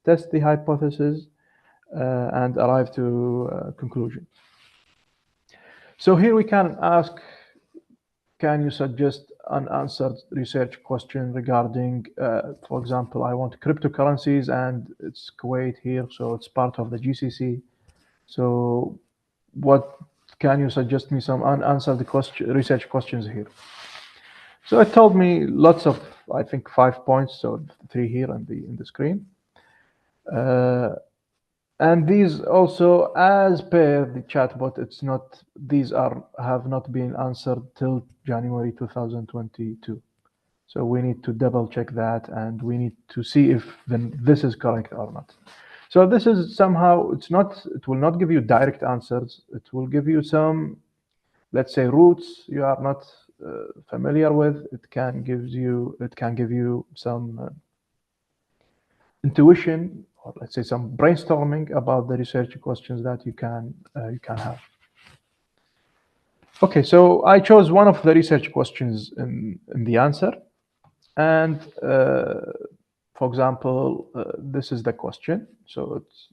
test the hypothesis, and arrive to a conclusion. So here we can ask, can you suggest an answered research question regarding, for example, I want cryptocurrencies and it's Kuwait here, so it's part of the GCC. So what can you suggest me some unanswered research questions here? So it told me lots of, I think 5 points, so 3 here in the screen. And these also, as per the chatbot, it's not, these have not been answered till January 2022. So we need to double check that, and we need to see if then this is correct or not. So this is somehow, it will not give you direct answers. It will give you some, let's say, roots you are not familiar with. It can give you some intuition, or let's say some brainstorming about the research questions that you can have. Okay, so I chose one of the research questions in the answer, and for example, this is the question. So it's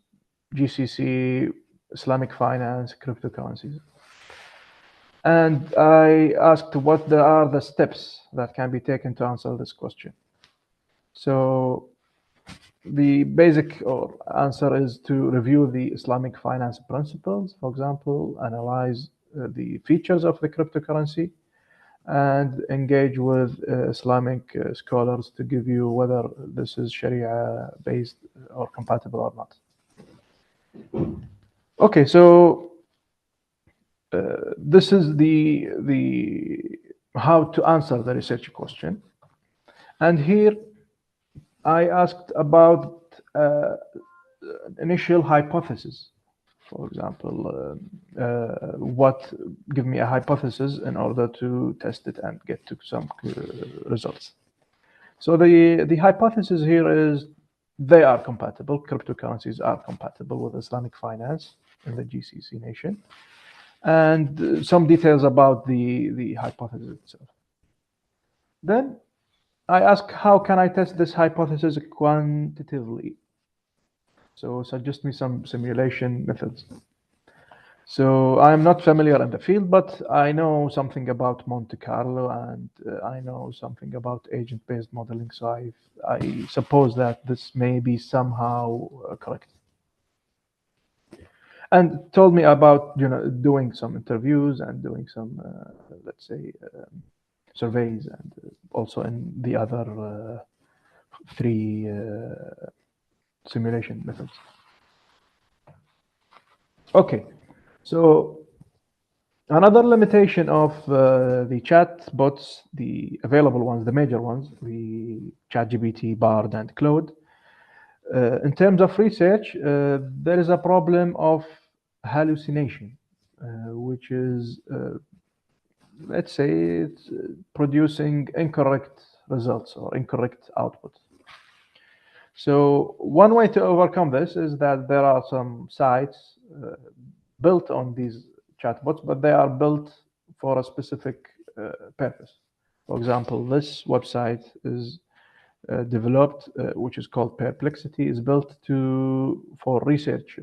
GCC, Islamic finance, cryptocurrencies. And I asked what are the steps that can be taken to answer this question. So the basic answer is to review the Islamic finance principles, for example, analyze the features of the cryptocurrency, and engage with Islamic scholars to give you whether this is Sharia based or compatible or not. Okay, so this is the how to answer the research question. And here I asked about initial hypothesis. For example, give me a hypothesis in order to test it and get to some results. So the hypothesis here is they are compatible. Cryptocurrencies are compatible with Islamic finance in the GCC nation. And some details about the hypothesis itself. Then I ask, how can I test this hypothesis quantitatively? So suggest me some simulation methods. So I'm not familiar in the field, but I know something about Monte Carlo, and I know something about agent-based modeling. So I suppose that this may be somehow correct. And told me about doing some interviews and doing some let's say surveys, and also in the other three simulation methods. Okay, so another limitation of the chat bots, the available ones, the major ones, the ChatGPT, Bard, and Claude. In terms of research, there is a problem of hallucination, which is, let's say, it's producing incorrect results or incorrect output. So one way to overcome this is that there are some sites built on these chatbots, but they are built for a specific purpose. For example, this website is developed, which is called Perplexity, is built for research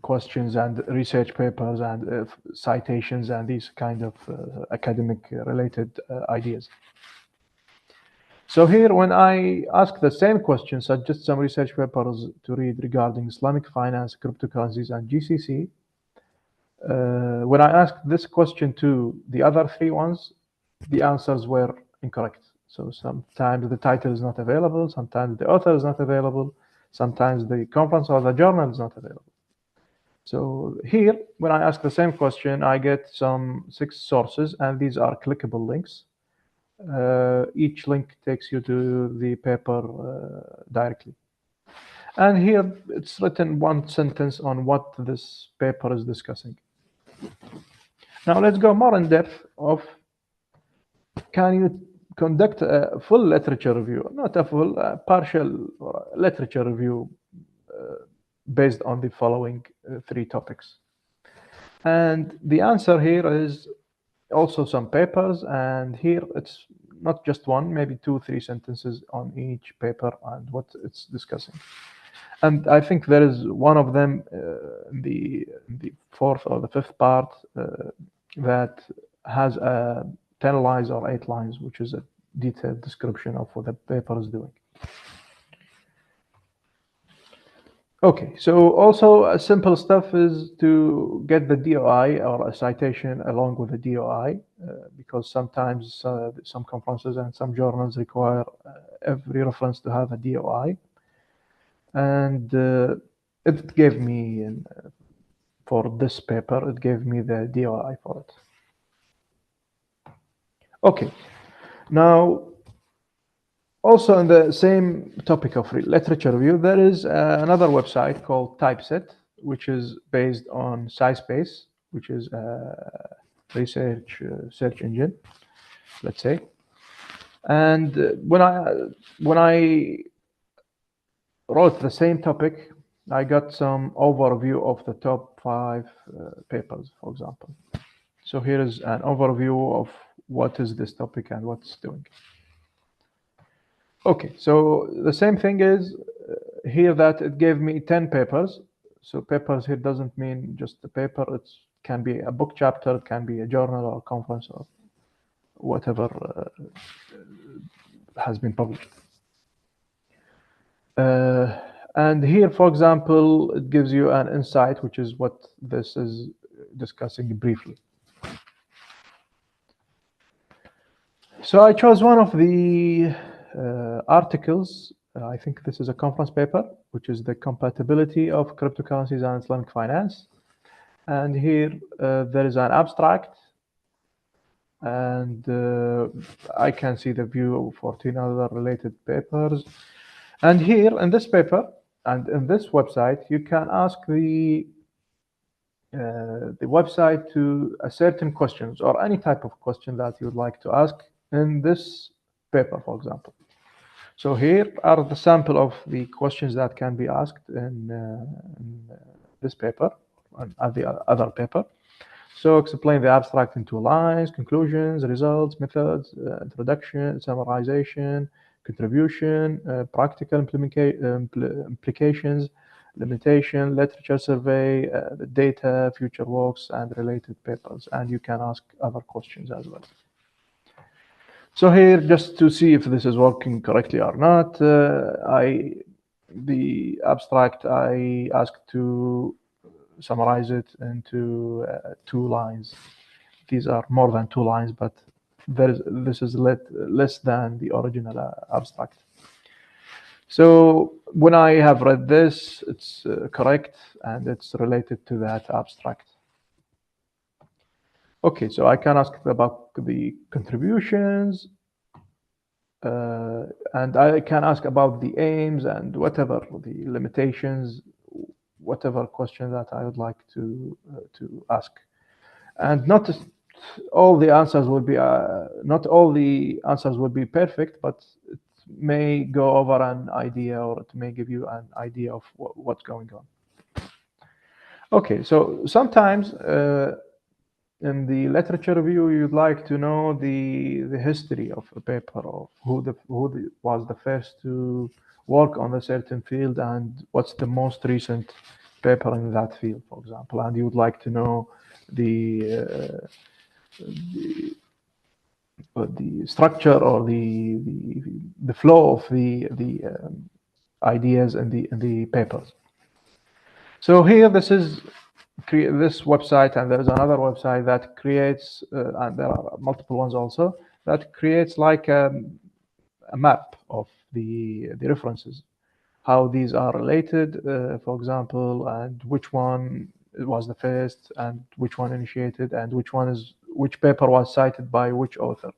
questions and research papers and citations and these kind of academic related ideas. So here, when I ask the same question, suggest some research papers to read regarding Islamic finance, cryptocurrencies, and GCC, when I asked this question to the other three ones, the answers were incorrect. So sometimes the title is not available, sometimes the author is not available, sometimes the conference or the journal is not available. So here, when I ask the same question, I get some 6 sources, and these are clickable links. Each link takes you to the paper directly. And here it's written one sentence on what this paper is discussing. Now let's go more in depth of, can you conduct a full literature review, not a full, partial literature review based on the following 3 topics. And the answer here is also some papers, and here it's not just one, maybe 2-3 sentences on each paper and what it's discussing. And I think there is one of them in the 4th or the 5th part that has 10 lines or 8 lines, which is a detailed description of what the paper is doing. Okay, so also simple stuff is to get the DOI or a citation along with the DOI, because sometimes some conferences and some journals require every reference to have a DOI. And it gave me, for this paper, it gave me the DOI for it. Okay, now, also on the same topic of literature review, there is another website called Typeset, which is based on SciSpace, which is a research search engine, let's say. And when I wrote the same topic, I got some overview of the top 5 papers, for example. So here is an overview of what is this topic and what it's doing. Okay, so the same thing is here that it gave me 10 papers. So papers here doesn't mean just the paper. It can be a book chapter, it can be a journal or a conference or whatever has been published. And here, for example, it gives you an insight, which is what this is discussing briefly. So I chose one of the articles. I think this is a conference paper, which is the compatibility of cryptocurrencies and Islamic finance. And here there is an abstract, and I can see the view of 14 other related papers. And here in this paper and in this website, you can ask the website to a certain questions or any type of question that you would like to ask in this paper, for example. So here are the sample of the questions that can be asked in this paper and the other paper. So explain the abstract in 2 lines, conclusions, results, methods, introduction, summarization, contribution, practical implications, limitation, literature survey, the data, future works, and related papers. And you can ask other questions as well. So here, just to see if this is working correctly or not, the abstract, I asked to summarize it into 2 lines. These are more than 2 lines, but this is less than the original abstract. So when I have read this, it's correct and it's related to that abstract. Okay, so I can ask about the contributions, and I can ask about the aims and whatever the limitations, whatever question that I would like to ask. And not all the answers will be perfect, but it may go over an idea, or it may give you an idea of what's going on. Okay, so sometimes in the literature review, you'd like to know the history of a paper, or who was the first to work on a certain field, and what's the most recent paper in that field, for example. And you would like to know the structure or the flow of the ideas in the papers. So here, this is this website, and there is another website that creates, and there are multiple ones also, that creates like a map of the references, how these are related, for example, and which one was the first, and which one initiated, and which paper was cited by which author.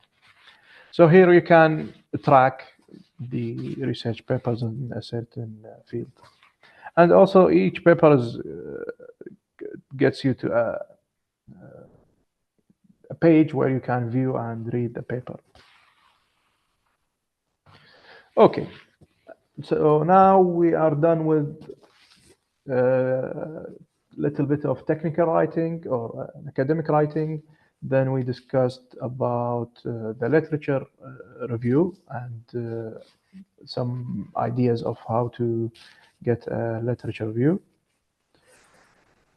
So here you can track the research papers in a certain field. And also each paper gets you to a page where you can view and read the paper. Okay, so now we are done with a little bit of technical writing or academic writing. Then we discussed about the literature review and some ideas of how to get a literature review.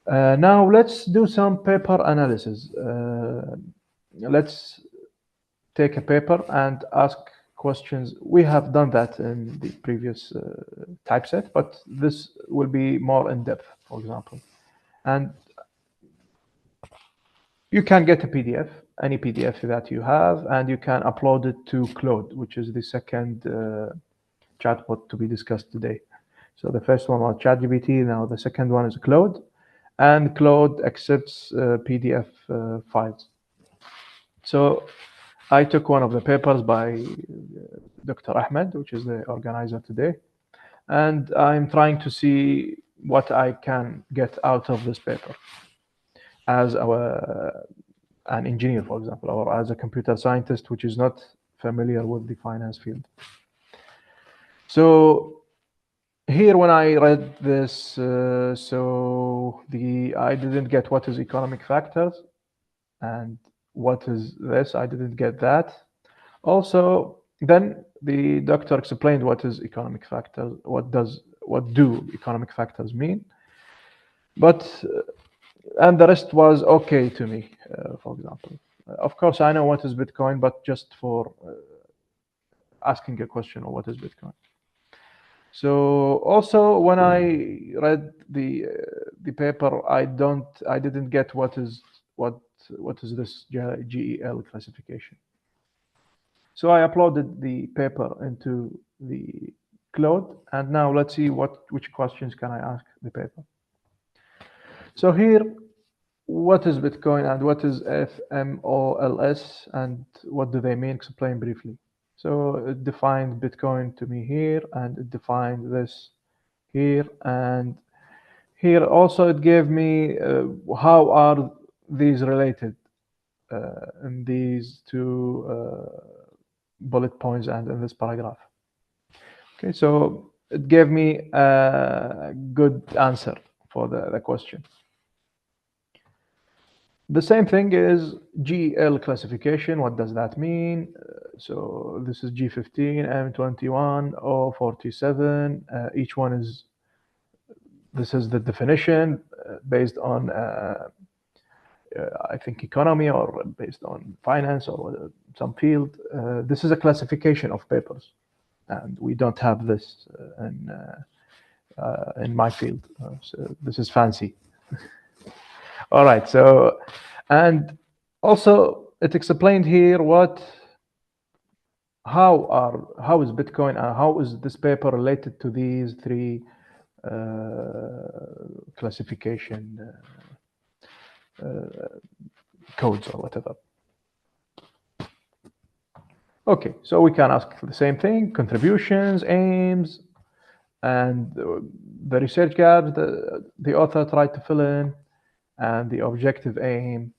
Now let's do some paper analysis. Let's take a paper and ask questions. We have done that in the previous typeset, but this will be more in depth, for example. And you can get a PDF, any PDF that you have, and you can upload it to Claude, which is the second chatbot to be discussed today. So the first one was ChatGPT, now the second one is Claude, and Claude accepts PDF files. So I took one of the papers by Dr. Ahmed, which is the organizer today, and I'm trying to see what I can get out of this paper as an engineer, for example, or as a computer scientist, which is not familiar with the finance field. So here, when I read this, I didn't get what is economic factors and what is this. I didn't get that. Also, then the doctor explained what is economic factors, what do economic factors mean, but and the rest was okay to me. For example, of course I know what is Bitcoin, but just for asking a question of what is Bitcoin. So also when I read the paper, I didn't get what is this GEL classification. So I uploaded the paper into the cloud, and now let's see which questions can I ask the paper. So here, what is Bitcoin and what is FMOLS and what do they mean? Explain briefly. So it defined Bitcoin to me here, and it defined this here, and here also it gave me how are these related in these two bullet points and in this paragraph. Okay, so it gave me a good answer for the question. The same thing is GEL classification. What does that mean? So this is G15, M21, O47. Each one is, this is the definition based on, I think, economy or based on finance or some field. This is a classification of papers, and we don't have this in my field. So this is fancy. All right. So, and also it explained here how is Bitcoin and how is this paper related to these three classification codes or whatever. Okay, so we can ask for the same thing: contributions, aims, and the research gaps the author tried to fill in, and the objective aim.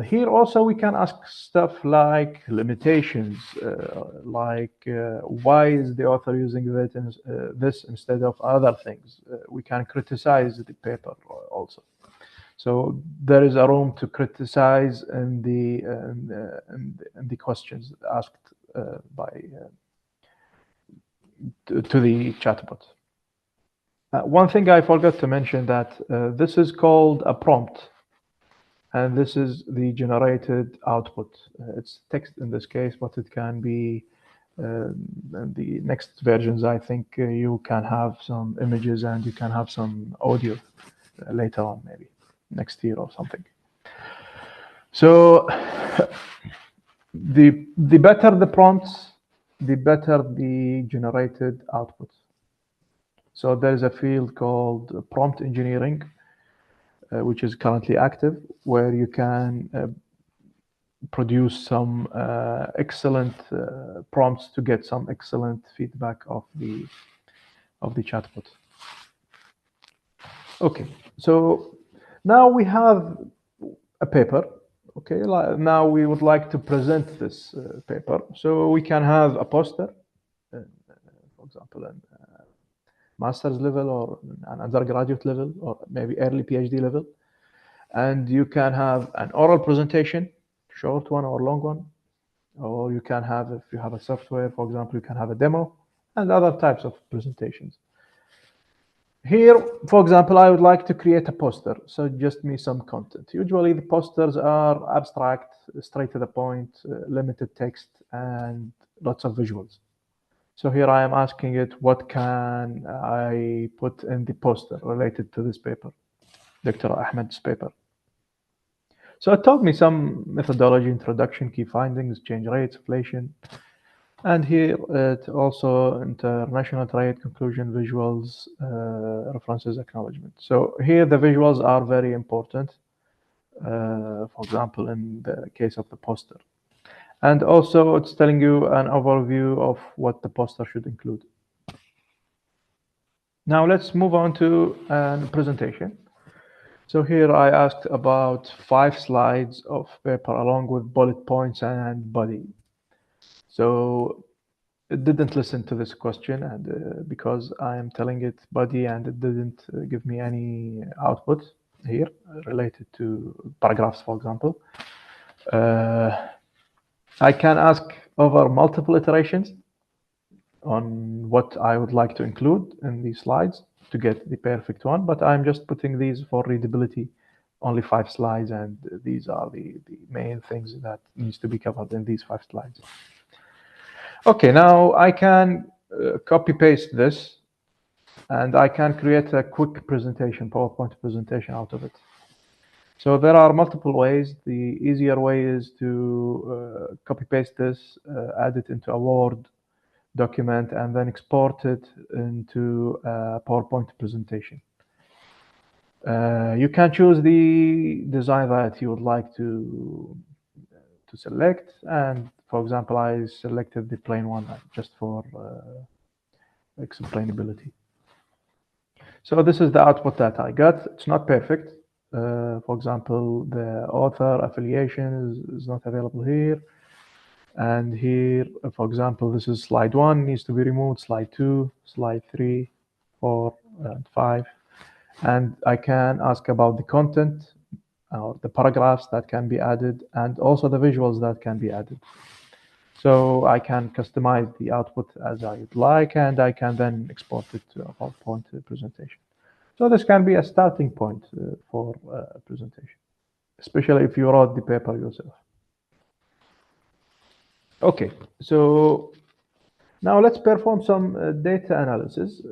Here also we can ask stuff like limitations, why is the author using this instead of other things? We can criticize the paper also. So there is a room to criticize in the questions asked to the chatbot. One thing I forgot to mention that this is called a prompt, and this is the generated output. It's text in this case, but it can be in the next versions. I think you can have some images and you can have some audio later on, maybe next year or something. So the better the prompts, the better the generated output. So there is a field called prompt engineering, which is currently active, where you can produce some excellent prompts to get some excellent feedback of the chatbot. Okay, so now we have a paper. Okay, now we would like to present this paper. So we can have a poster, for example, an master's level or an undergraduate level or maybe early PhD level. And you can have an oral presentation, short one or long one, or you can have, if you have a software, for example, you can have a demo and other types of presentations. Here, for example, I would like to create a poster, so just me some content. Usually the posters are abstract, straight to the point, limited text, and lots of visuals. So here I am asking it, what can I put in the poster related to this paper, Dr. Ahmed's paper? So it told me some methodology, introduction, key findings, exchange rates, inflation. And here it also international trade, conclusion, visuals, references, acknowledgement. So here the visuals are very important, for example, in the case of the poster. And also it's telling you an overview of what the poster should include. Now let's move on to a presentation. So here I asked about 5 slides of paper along with bullet points and body. So it didn't listen to this question, and because I am telling it body and it didn't give me any output here related to paragraphs, for example. I can ask over multiple iterations. on what I would like to include in these slides to get the perfect one, but I'm just putting these for readability, only 5 slides, and these are the main things that needs to be covered in these 5 slides. Okay, now I can copy paste this, and I can create a quick presentation, PowerPoint presentation out of it. So there are multiple ways. The easier way is to copy paste this, add it into a Word document, and then export it into a PowerPoint presentation. You can choose the design that you would like to select, and for example, I selected the plain one just for explainability. So this is the output that I got. It's not perfect. For example, the author affiliation is not available here. And here, for example, this is slide 1 needs to be removed, slide 2, slide 3, 4, and 5. And I can ask about the content or the paragraphs that can be added, and also the visuals that can be added. So I can customize the output as I would like, and I can then export it to a PowerPoint presentation. So this can be a starting point for a presentation, especially if you wrote the paper yourself. Okay, so now let's perform some data analysis.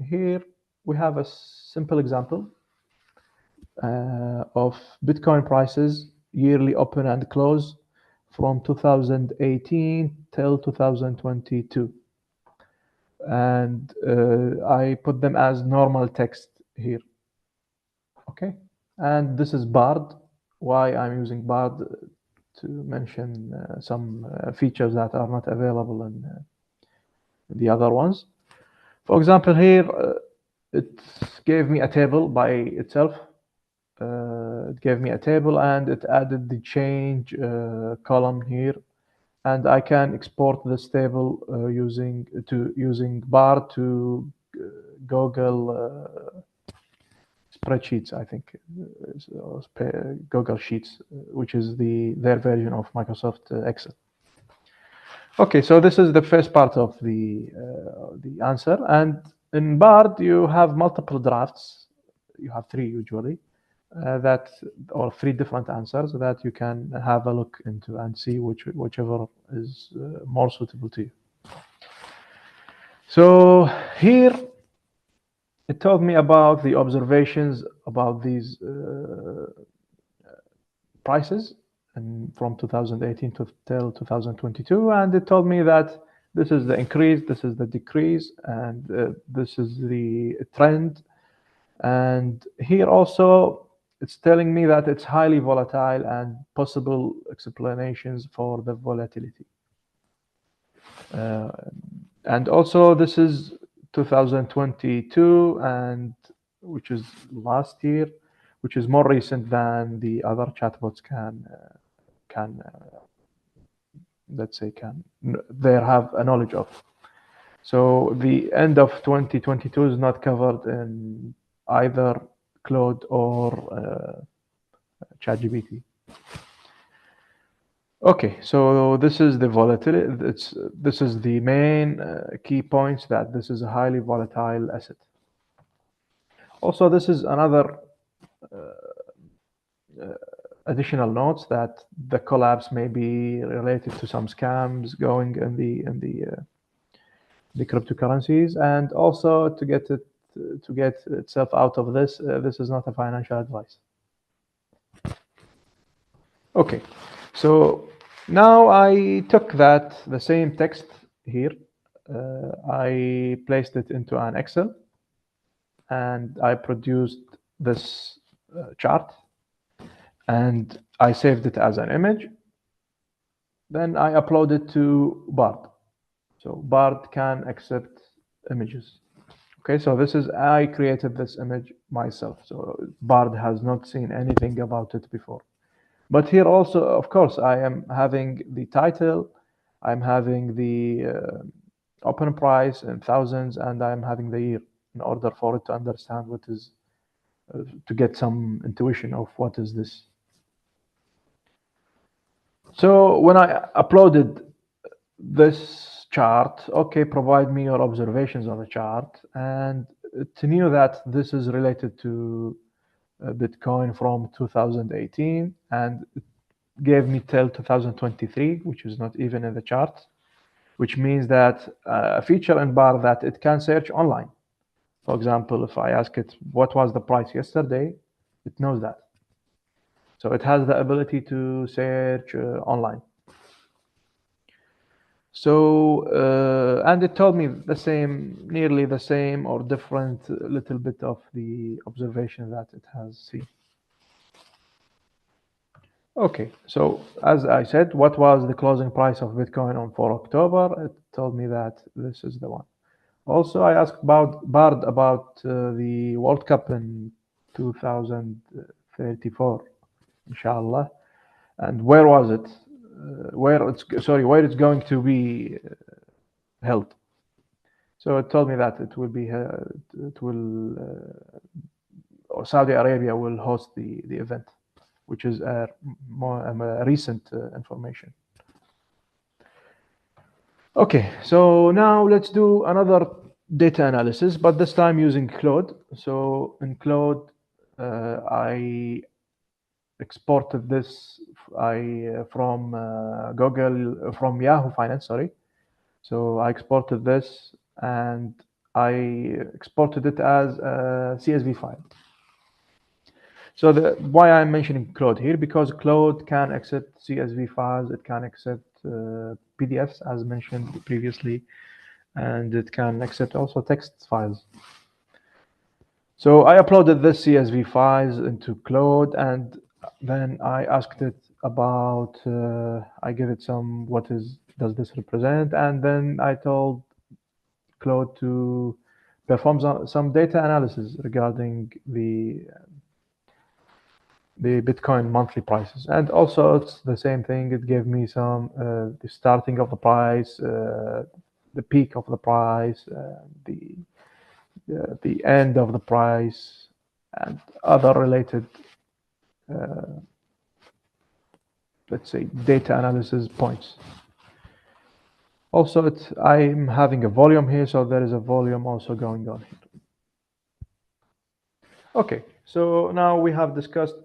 Here we have a simple example of Bitcoin prices, yearly open and close from 2018 till 2022. And I put them as normal text here. Okay, and this is Bard. Why I'm using Bard? To mention some features that are not available in the other ones. For example, here it gave me a table by itself. It gave me a table and it added the change column here, and I can export this table using Bard to Google spreadsheets, I think, Google Sheets, which is their version of Microsoft Excel. Okay, so this is the first part of the answer, and in Bard you have multiple drafts. You have 3 usually, or 3 different answers that you can have a look into and see whichever is more suitable to you. So here it told me about the observations about these prices and from 2018 till 2022, and it told me that this is the increase, this is the decrease, and this is the trend. And here also it's telling me that it's highly volatile and possible explanations for the volatility. And also this is 2022, and which is last year, which is more recent than the other chatbots they have a knowledge of. So the end of 2022 is not covered in either Claude or ChatGPT. Okay, so this is the volatility. This is the main key points, that this is a highly volatile asset. Also, this is another additional notes that the collapse may be related to some scams going in the cryptocurrencies, and also to get itself out of this. This is not a financial advice. Okay, so now I took the same text here, I placed it into an Excel, and I produced this chart, and I saved it as an image. Then I upload it to Bard. So Bard can accept images. Okay, so I created this image myself. So Bard has not seen anything about it before. But here also, of course, I am having the title, I'm having the open price in thousands, and I'm having the year in order for it to understand what is, to get some intuition of what is this. So when I uploaded this chart. Okay, provide me your observations on the chart. And it knew that this is related to Bitcoin from 2018, and it gave me till 2023, which is not even in the chart, which means that a feature in bar that it can search online. For example, if I ask it what was the price yesterday, it knows that. So it has the ability to search online. So, and it told me the same, nearly the same or different little bit of the observation that it has seen. Okay, so as I said, what was the closing price of Bitcoin on 4 October? It told me that this is the one. Also, I asked Bard about the World Cup in 2034, inshallah, and where was it? Where it's going to be held. So it told me that it will be or Saudi Arabia will host the event, which is more recent information. Okay, so now let's do another data analysis, but this time using Claude. So in Claude, I exported this from Google, from Yahoo Finance, sorry. So I exported this and I exported it as a CSV file. So why I'm mentioning Claude here, because Claude can accept CSV files, it can accept PDFs as mentioned previously, and it can accept also text files. So I uploaded this CSV files into Claude, and then I asked it about, I give it some, does this represent? And then I told Claude to perform some data analysis regarding the Bitcoin monthly prices. And also it's the same thing. It gave me some, the starting of the price, the peak of the price, the end of the price, and other related, let's say, data analysis points. Also, I'm having a volume here, so there is a volume also going on here. Okay, so now we have discussed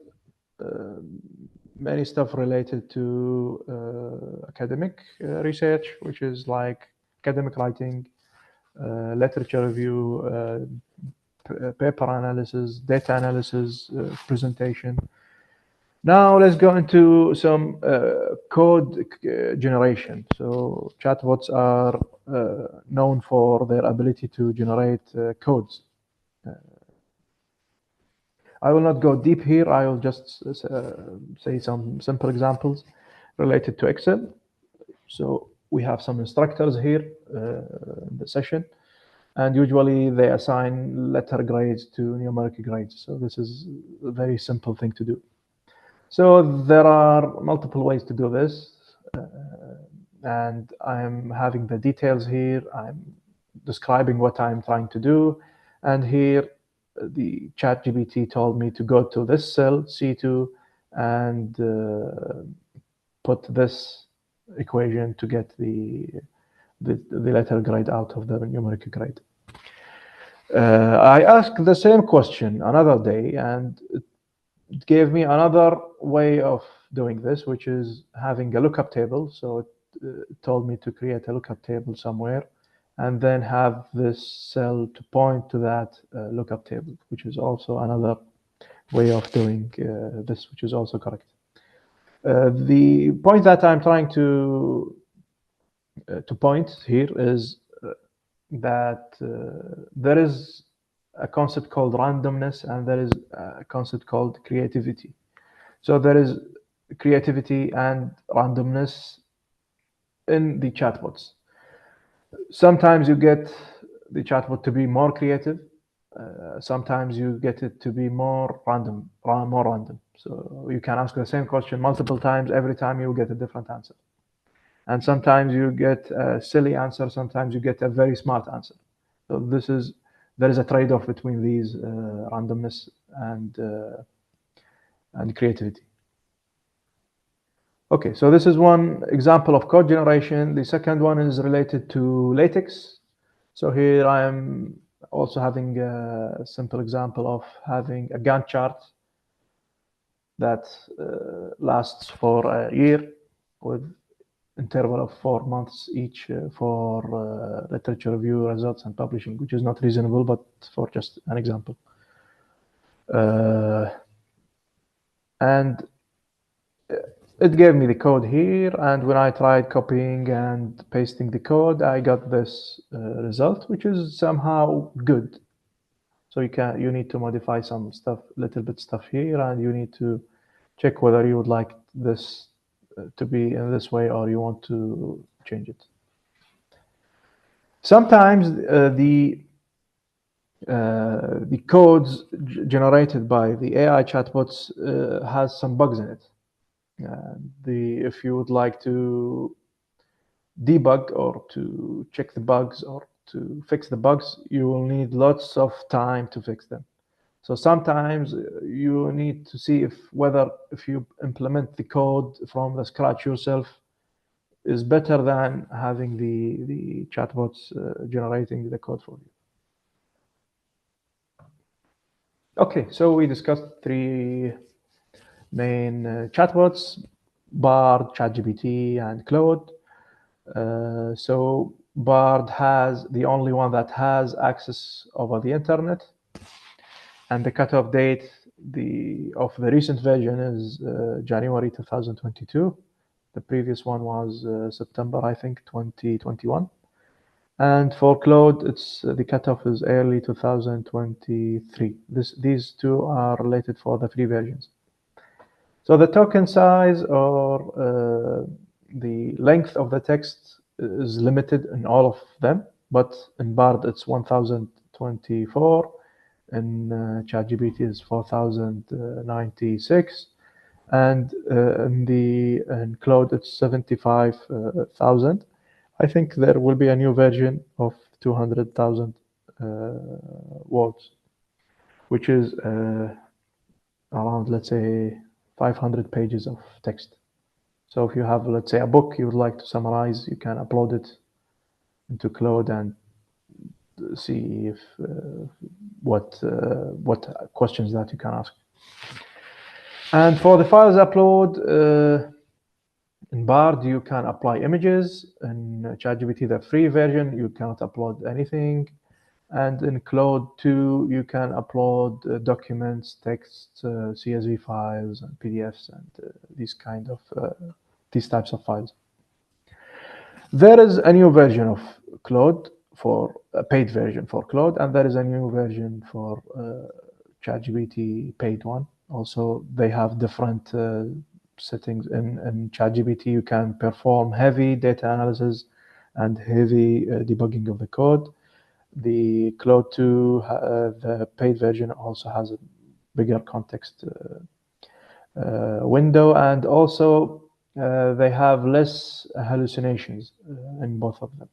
many stuff related to academic research, which is like academic writing, literature review, paper analysis, data analysis, presentation. Now let's go into some code generation. So chatbots are known for their ability to generate codes. I will not go deep here. I will just say some simple examples related to Excel. So we have some instructors here in the session, and usually they assign letter grades to numeric grades. So this is a very simple thing to do. So there are multiple ways to do this, and I'm having the details here. I'm describing what I'm trying to do, and here the ChatGPT told me to go to this cell C2 and put this equation to get the letter grade out of the numeric grade. I asked the same question another day, and it gave me another way of doing this, which is having a lookup table. So it told me to create a lookup table somewhere and then have this cell to point to that lookup table, which is also another way of doing this, which is also correct. The point that I'm trying to point here is that there is a concept called randomness and there is a concept called creativity. So there is creativity and randomness in the chatbots. Sometimes you get the chatbot to be more creative. Sometimes you get it to be more random. So you can ask the same question multiple times. Every time you get a different answer. And sometimes you get a silly answer. Sometimes you get a very smart answer. So there is a trade-off between these randomness and creativity. Okay, so this is one example of code generation. The second one is related to latex. So here I am also having a simple example of having a Gantt chart that lasts for a year with interval of 4 months each for literature review results and publishing, which is not reasonable, but for just an example. And it gave me the code here, and when I tried copying and pasting the code, I got this result, which is somehow good. So you need to modify some stuff, little bit stuff here, and you need to check whether you would like this to be in this way or you want to change it. Sometimes the codes generated by the AI chatbots has some bugs in it. If you would like to debug or to check the bugs or to fix the bugs, you will need lots of time to fix them. So sometimes you need to see whether if you implement the code from the scratch yourself is better than having the chatbots generating the code for you. Okay, so we discussed 3 main chatbots: Bard, ChatGPT, and Claude. So Bard has the only one that has access over the internet, and the cutoff date of the recent version is January 2022. The previous one was September, I think, 2021. And for Claude, it's the cutoff is early 2023. These two are related for the free versions. So the token size or the length of the text is limited in all of them, but in Bard it's 1024, in ChatGPT is 4096, and in Claude it's 75,000. I think there will be a new version of 200,000 words, which is around, let's say, 500 pages of text. So if you have, let's say, a book you would like to summarize, you can upload it into Claude and see if what questions that you can ask. And for the files upload, in Bard you can apply images. In ChatGPT, the free version, you cannot upload anything. And in Claude 2, you can upload documents, texts, CSV files, and PDFs, and these types of files. There is a new version of Claude for a paid version for Claude, and there is a new version for ChatGPT paid one. Also, they have different settings. In ChatGPT, you can perform heavy data analysis and heavy debugging of the code. The Claude 2, the paid version, also has a bigger context window, and also they have less hallucinations in both of them.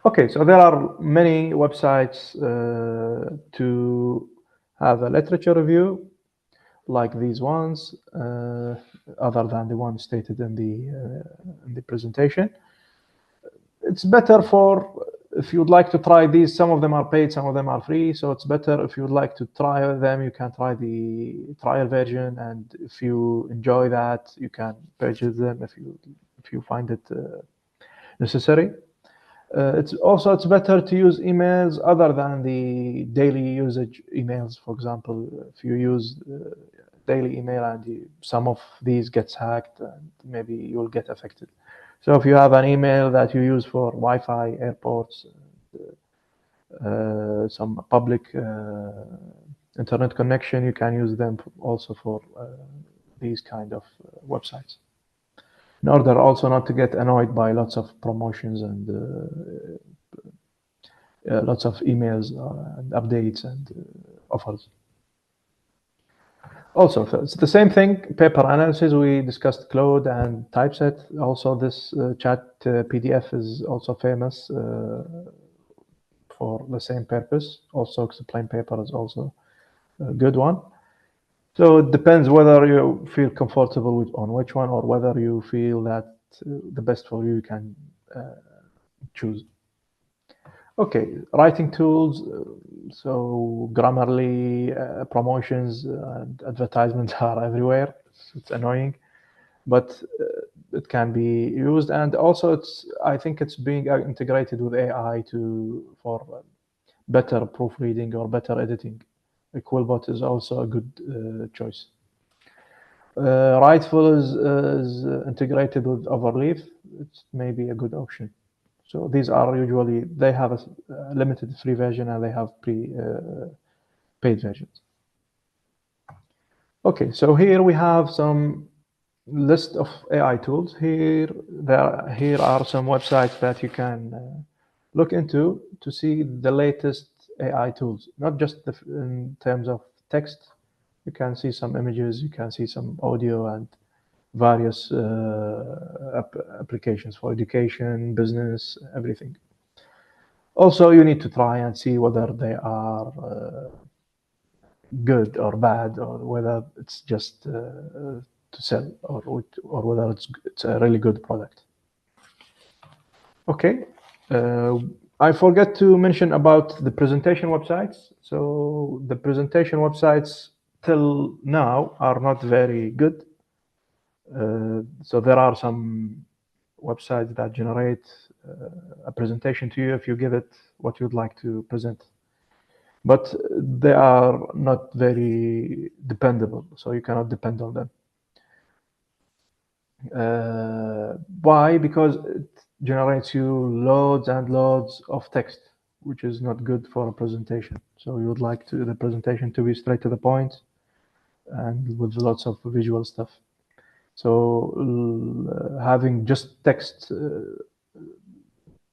Okay, so there are many websites to have a literature review, like these ones, other than the one stated in the presentation. It's better if you'd like to try these. Some of them are paid, some of them are free. So it's better if you'd like to try them, you can try the trial version, and if you enjoy that, you can purchase them if you find it necessary. It's better to use emails other than the daily usage emails. For example, if you use daily email and some of these gets hacked, and maybe you'll get affected. So if you have an email that you use for Wi-Fi, airports, some public internet connection, you can use them also for these kind of websites, in order also not to get annoyed by lots of promotions and lots of emails and updates and offers. Also, it's the same thing, paper analysis. We discussed Claude and Typeset. Also, this chat PDF is also famous for the same purpose. Also, Explain Paper is also a good one. So it depends whether you feel comfortable with on which one, or whether you feel that the best for you can choose. Okay, writing tools. So Grammarly, promotions and advertisements are everywhere. It's annoying, but it can be used, and also I think it's being integrated with AI for better proofreading or better editing. Quillbot is also a good choice. Writeful is integrated with Overleaf. It's maybe a good option. So these are usually, they have a limited free version and they have paid versions. Okay, so here we have some list of AI tools. Here are some websites that you can look into to see the latest AI tools, not just in terms of text. You can see some images, you can see some audio and various applications for education, business, everything. Also, you need to try and see whether they are good or bad, or whether it's just to sell, or whether it's a really good product. Okay, I forgot to mention about the presentation websites. So the presentation websites till now are not very good. So there are some websites that generate a presentation to you if you give it what you'd like to present, but they are not very dependable, so you cannot depend on them. Why? Because it generates you loads and loads of text, which is not good for a presentation. So you would like the presentation to be straight to the point and with lots of visual stuff. So having just text,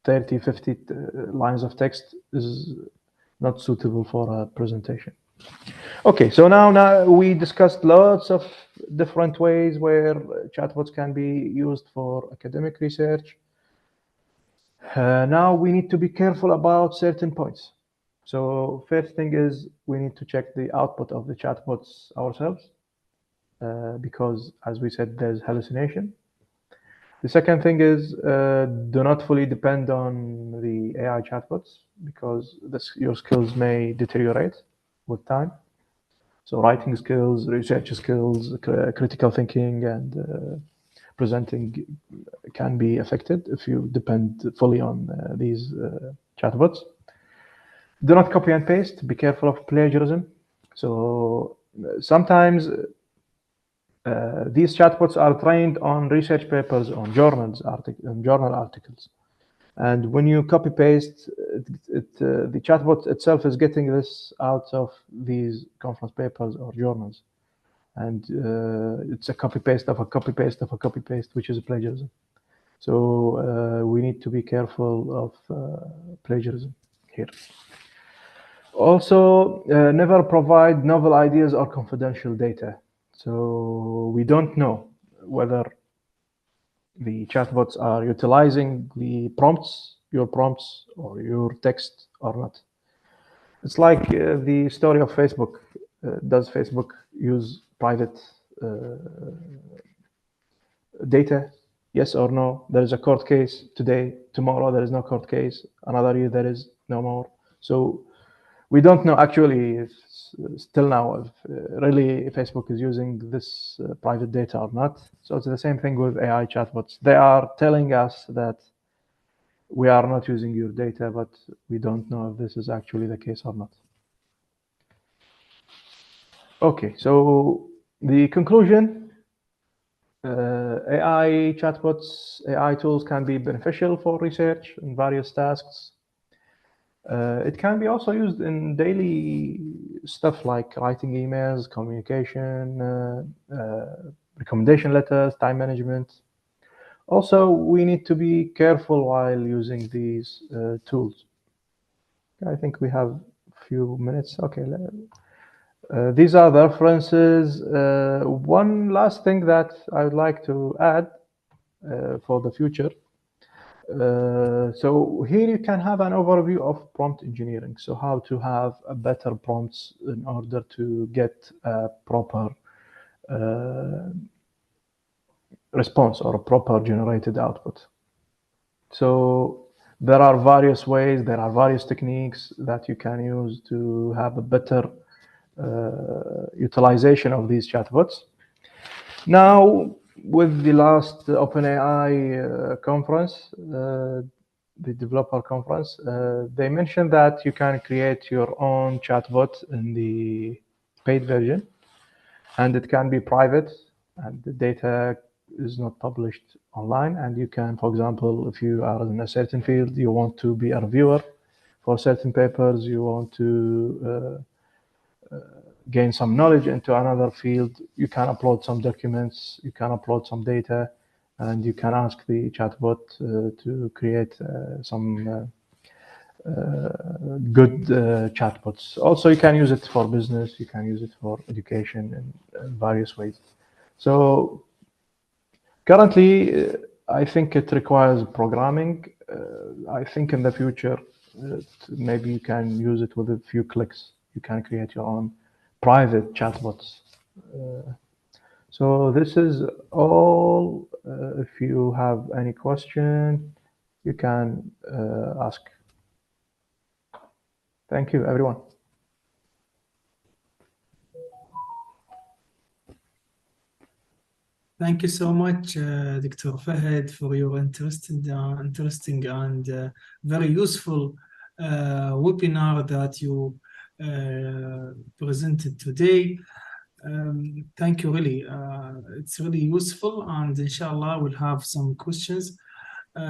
30, 50 lines of text is not suitable for a presentation. Okay, so now we discussed lots of different ways where chatbots can be used for academic research. Now we need to be careful about certain points. So first thing is we need to check the output of the chatbots ourselves, because as we said, there's hallucination. The second thing is do not fully depend on the AI chatbots, because your skills may deteriorate with time. So writing skills, research skills, critical thinking, and presenting can be affected if you depend fully on these chatbots. Do not copy and paste. Be careful of plagiarism. So sometimes these chatbots are trained on research papers, on journal articles. And when you copy paste, the chatbot itself is getting this out of these conference papers or journals. And it's a copy paste of a copy paste of a copy paste, which is plagiarism. So we need to be careful of plagiarism here. Also, never provide novel ideas or confidential data. So we don't know whether the chatbots are utilizing the prompts, your prompts or your text or not. It's like the story of Facebook. Does Facebook use private data? Yes or no? There is a court case today. Tomorrow there is no court case. Another year there is no more. So we don't know actually if, still now if really Facebook is using this private data or not. So it's the same thing with AI chatbots. They are telling us that we are not using your data, but we don't know if this is actually the case or not. Okay, so the conclusion, AI chatbots, AI tools can be beneficial for research in various tasks. It can be also used in daily stuff like writing emails, communication, recommendation letters, time management. Also, we need to be careful while using these tools. I think we have a few minutes. Okay. These are the references. One last thing that I would like to add for the future So here you can have an overview of prompt engineering. So how to have a better prompts in order to get a proper response or a proper generated output. So there are various ways, there are various techniques that you can use to have a better utilization of these chatbots. Now, with the last OpenAI conference, the developer conference, they mentioned that you can create your own chatbot in the paid version, and it can be private, and the data is not published online. And you can, for example, if you are in a certain field, you want to be a reviewer for certain papers, you want to gain some knowledge into another field, you can upload some documents, you can upload some data, and you can ask the chatbot to create some good chatbots. Also, you can use it for business, you can use it for education in various ways. So currently, I think it requires programming. I think in the future, maybe you can use it with a few clicks. You can create your own private chatbots. So this is all. If you have any question, you can ask. Thank you, everyone. Thank you so much, Dr. Fahad, for your interesting and very useful webinar that you presented today. Thank you, really. It's really useful, and inshallah, we'll have some questions.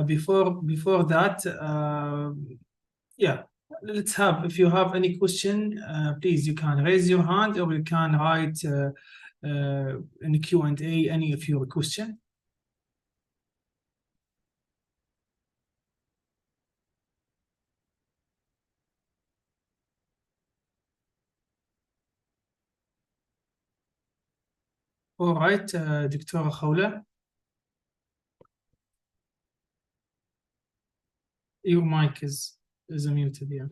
Before that, yeah, let's have, if you have any question, please, you can raise your hand or you can write in the Q&A any of your question. All right, Dr. Khawla, your mic is muted, yeah.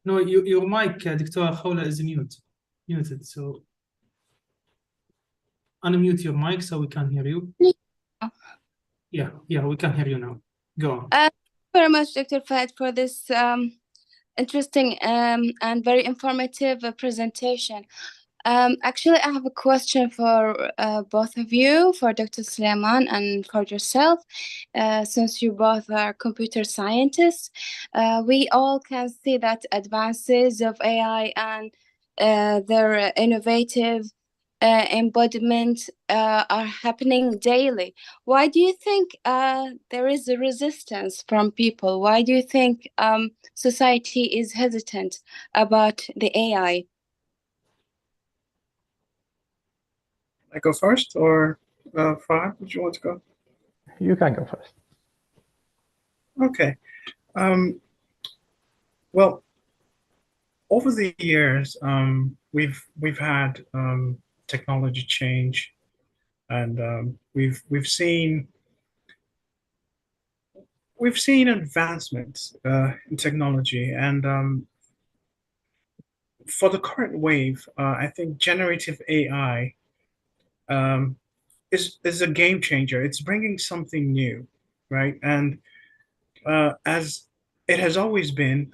No, your mic, Dr. Khawla, is muted, so unmute your mic so we can hear you. Yeah, we can hear you now. Go on. Thank you very much, Dr. Fahad, for this interesting and very informative presentation. Actually, I have a question for both of you, for Dr. Suleiman and for yourself. Since you both are computer scientists, we all can see that advances of AI and their innovative embodiment are happening daily. Why do you think there is a resistance from people? Why do you think society is hesitant about the AI? I go first, or Fahad, would you want to go? You can go first. Okay. Well, over the years, we've had technology change, and we've seen advancements in technology, and for the current wave, I think generative AI is a game changer. It's bringing something new, right? And as it has always been,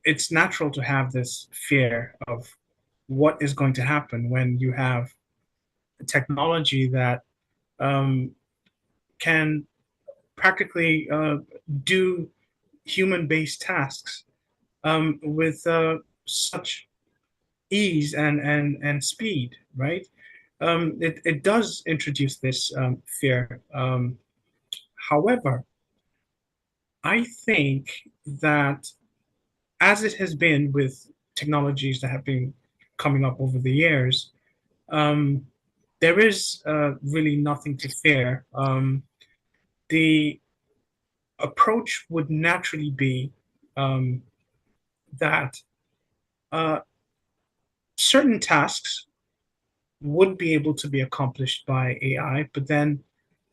it's natural to have this fear of what is going to happen when you have a technology that can practically do human-based tasks with such ease and speed, right? It does introduce this fear. However, I think that as it has been with technologies that have been coming up over the years, there is really nothing to fear. The approach would naturally be that certain tasks would be able to be accomplished by AI, but then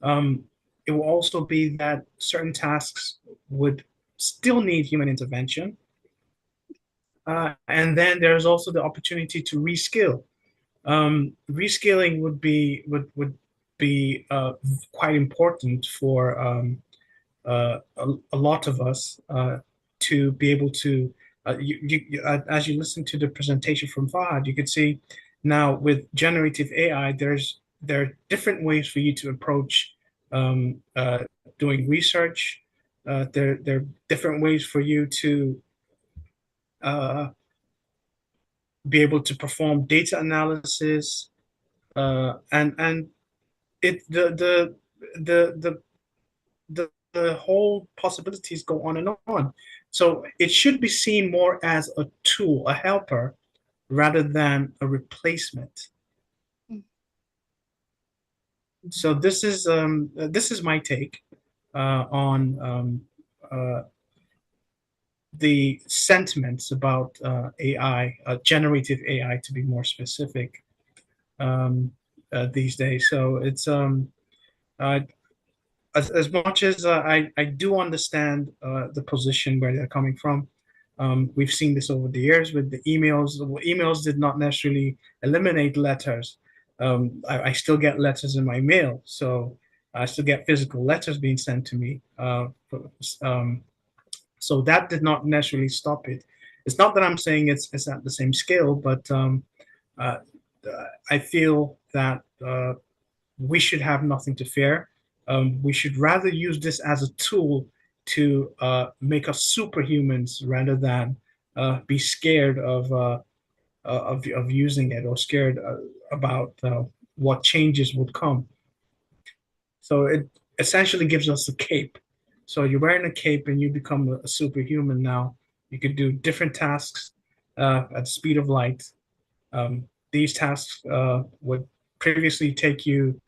It will also be that certain tasks would still need human intervention. And then there's also the opportunity to reskill. Reskilling would be quite important for a lot of us to be able to. As you listen to the presentation from Fahad, you could see now with generative AI, there are different ways for you to approach doing research. There are different ways for you to uh, be able to perform data analysis, and it the whole possibilities go on and on. So it should be seen more as a tool, a helper, rather than a replacement. So this is my take on the sentiments about AI, generative AI to be more specific, these days. So it's uh, as much as I do understand the position where they're coming from. We've seen this over the years with the emails. Emails did not necessarily eliminate letters. I still get letters in my mail, so I still get physical letters being sent to me. Um, so that did not necessarily stop it. It's not that I'm saying it's at the same scale, but uh, I feel that we should have nothing to fear. We should rather use this as a tool to make us superhumans rather than be scared of using it or scared about what changes would come. So it essentially gives us a cape. So you're wearing a cape and you become a superhuman now. You could do different tasks at the speed of light. These tasks would previously take you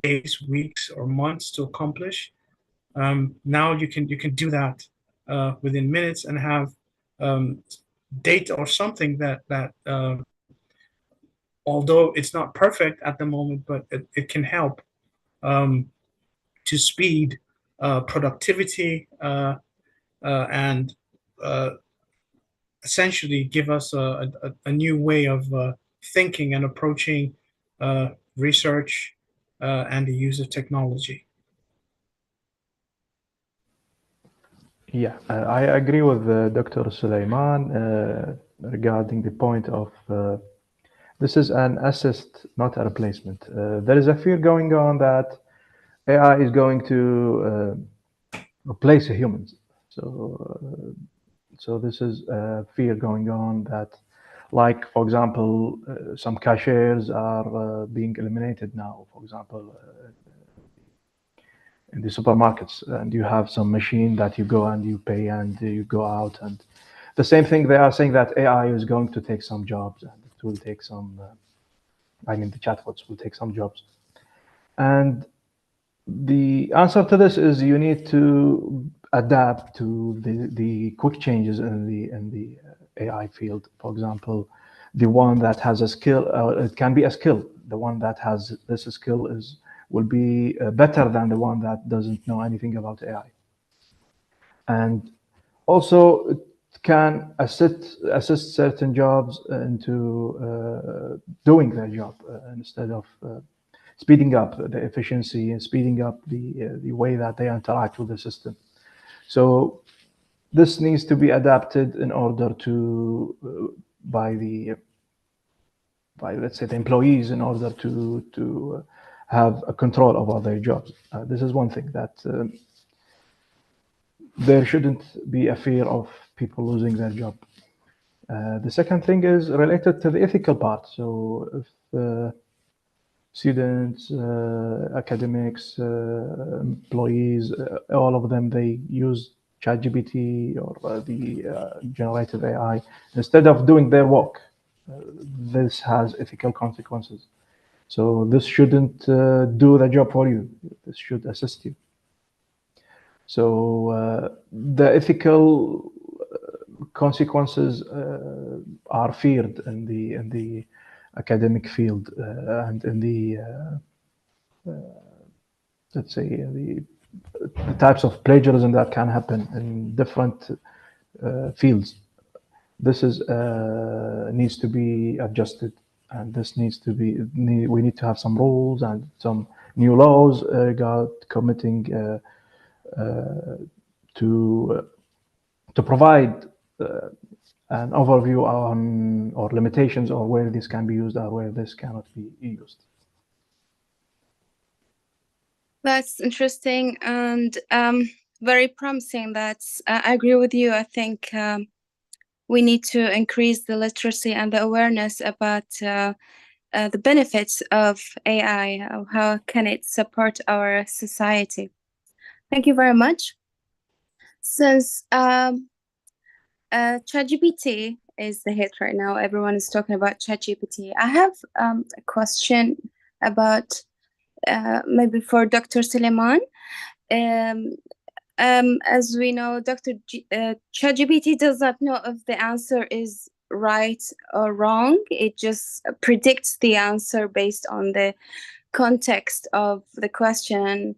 days, weeks, or months to accomplish. Now you can do that within minutes and have data or something that although it's not perfect at the moment, but it can help to speed productivity and essentially give us a new way of thinking and approaching research and the use of technology. Yeah, I agree with Dr. Suleiman regarding the point of this is an assist, not a replacement. There is a fear going on that AI is going to replace humans. So this is a fear going on that, like for example, some cashiers are being eliminated now. For example, in the supermarkets, and you have some machine that you go and you pay and you go out, and the same thing they are saying that AI is going to take some jobs and it will take some. I mean, the chatbots will take some jobs, and the answer to this is you need to adapt to the quick changes in the AI field. For example, the one that has a skill, it can be a skill. The one that has this skill is will be better than the one that doesn't know anything about AI. And also, it can assist certain jobs into doing their job instead of speeding up the efficiency and speeding up the way that they interact with the system. So this needs to be adapted in order to by let's say the employees in order to have a control over their jobs. This is one thing that there shouldn't be a fear of people losing their job. The second thing is related to the ethical part. So if students, academics, employees, all of them, they use ChatGPT or the generative AI instead of doing their work. This has ethical consequences. So this shouldn't do the job for you. This should assist you. So the ethical consequences are feared in the academic field and in the let's say, the types of plagiarism that can happen in different fields. This is needs to be adjusted, and this needs to be. We need to have some rules and some new laws got committing to provide an overview on or limitations or where this can be used or where this cannot be used. That's interesting and very promising. I agree with you. I think we need to increase the literacy and the awareness about the benefits of AI. How can it support our society? Thank you very much. Since ChatGPT is the hit right now, everyone is talking about ChatGPT. I have a question about maybe for Dr. Suleiman. As we know, ChatGPT does not know if the answer is right or wrong. It just predicts the answer based on the context of the question,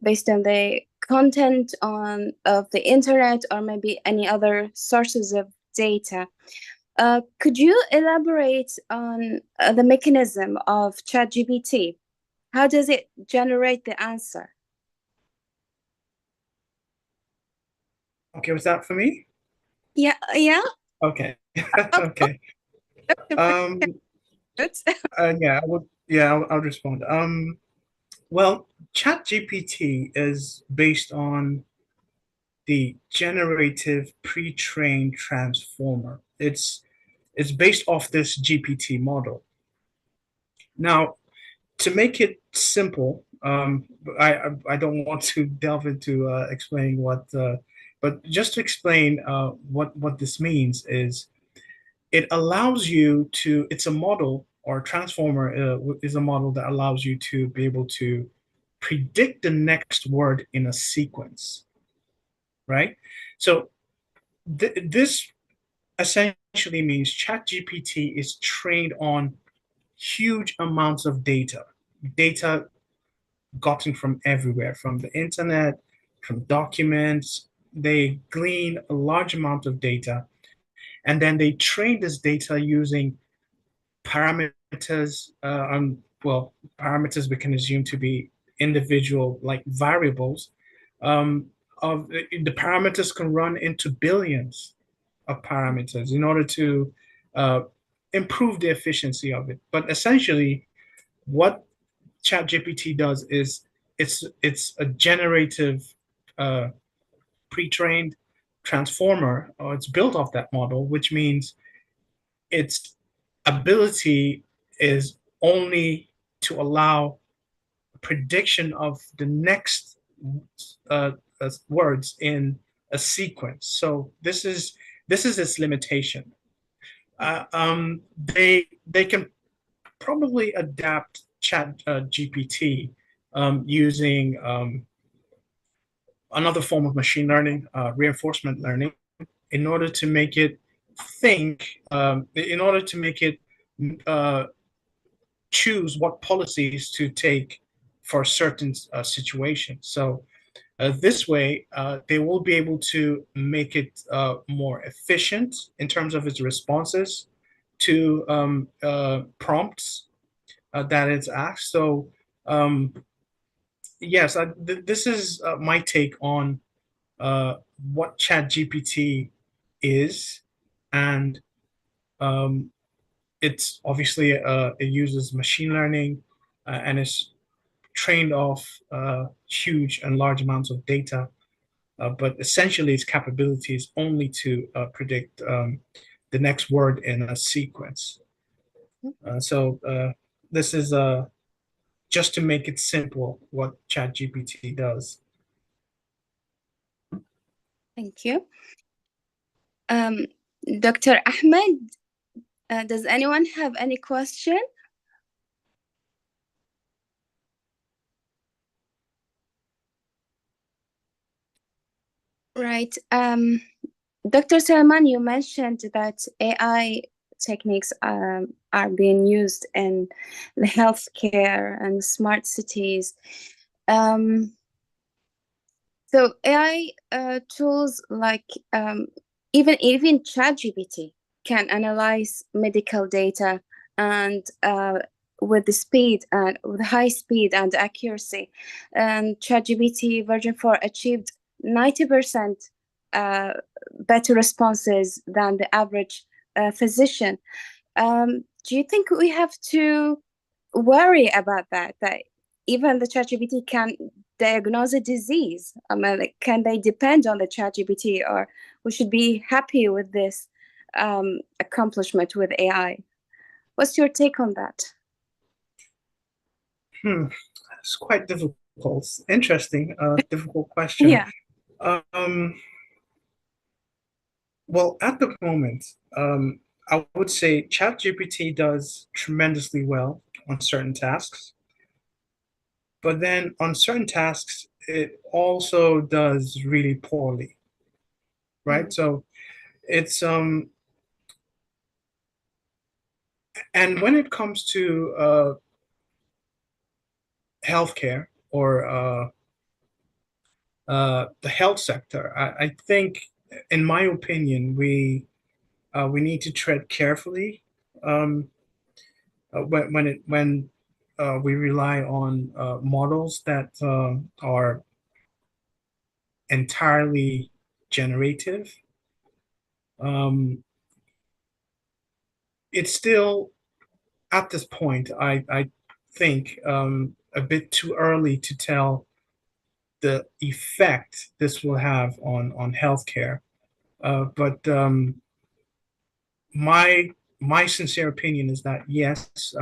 based on the content of the internet or maybe any other sources of data. Could you elaborate on the mechanism of ChatGPT? How does it generate the answer? Okay, was that for me? Yeah. Okay. Okay. Yeah, I would. Yeah, I'll respond. Well, ChatGPT is based on the generative pre-trained transformer. It's based off this GPT model. Now, to make it simple, I don't want to delve into explaining but just to explain what this means is it allows you to. It's a model or transformer is a model that allows you to be able to predict the next word in a sequence, right? So this essentially means ChatGPT is trained on huge amounts of data gotten from everywhere, from the internet, from documents. They glean a large amount of data, and then they train this data using parameters. Parameters we can assume to be individual, like variables. Of the parameters can run into billions of parameters in order to improve the efficiency of it. But essentially, what ChatGPT does is it's a generative pre-trained transformer, or it's built off that model, which means its ability is only to allow prediction of the next uh, words in a sequence. So this is its limitation. They can probably adapt Chat GPT using another form of machine learning, reinforcement learning, in order to make it think, in order to make it choose what policies to take for certain situations. So this way, they will be able to make it more efficient in terms of its responses to prompts that it's asked. So yes, this is my take on what ChatGPT is, and it's obviously it uses machine learning and it's trained off huge and large amounts of data. But essentially, its capability is only to predict the next word in a sequence. So this is just to make it simple what ChatGPT does. Thank you. Dr. Ahmed, does anyone have any question? Right. Dr. Salman, you mentioned that AI techniques are being used in the healthcare and smart cities. Um, so AI tools like even ChatGPT can analyze medical data and with the speed and with high speed and accuracy. And ChatGPT version 4 achieved 90% better responses than the average physician. Do you think we have to worry about that? That even the ChatGPT can diagnose a disease? I mean, like, can they depend on the ChatGPT, or we should be happy with this accomplishment with AI? What's your take on that? It's quite difficult. Interesting, difficult question. Yeah. Well, at the moment, I would say ChatGPT does tremendously well on certain tasks, but then on certain tasks, it also does really poorly, right? So it's and when it comes to healthcare or the health sector, I think, in my opinion, we need to tread carefully when we rely on models that are entirely generative. It's still at this point, I think, a bit too early to tell the effect this will have on healthcare. But my sincere opinion is that yes,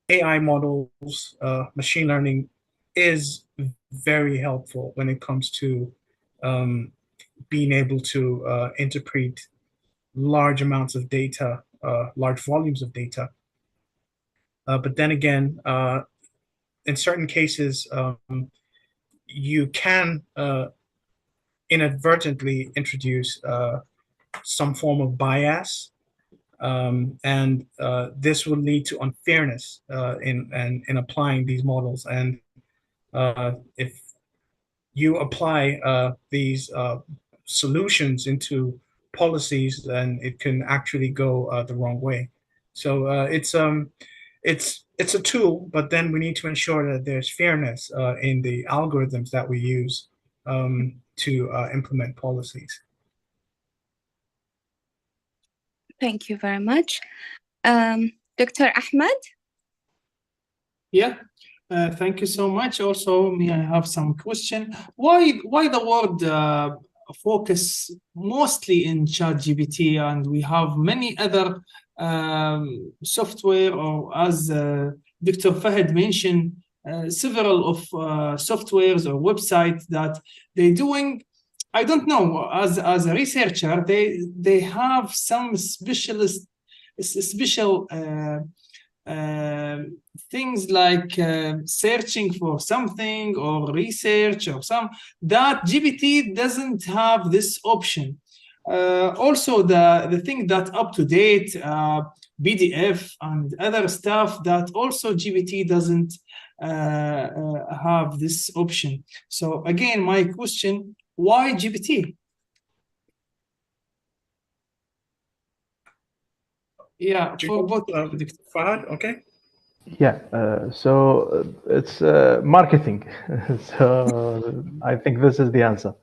AI models, machine learning is very helpful when it comes to being able to interpret large amounts of data, large volumes of data. But then again, in certain cases, you can inadvertently introduce some form of bias, and this will lead to unfairness in applying these models. And if you apply these solutions into policies, then it can actually go the wrong way. So it's a tool, but then we need to ensure that there's fairness in the algorithms that we use to implement policies. Thank you very much. Dr. Ahmed? Yeah, thank you so much. Also, may I have some question? Why the word focus mostly in ChatGPT, and we have many other software, or as Dr. Fahad mentioned, several of softwares or websites that they're doing. I don't know. As a researcher, they have some special things like searching for something or research or some that GPT doesn't have this option. Also, the thing that up to date PDF and other stuff that also GPT doesn't have this option. So again, my question: why GPT? Yeah, for both. Fahad, okay. Yeah, so it's marketing. So I think this is the answer.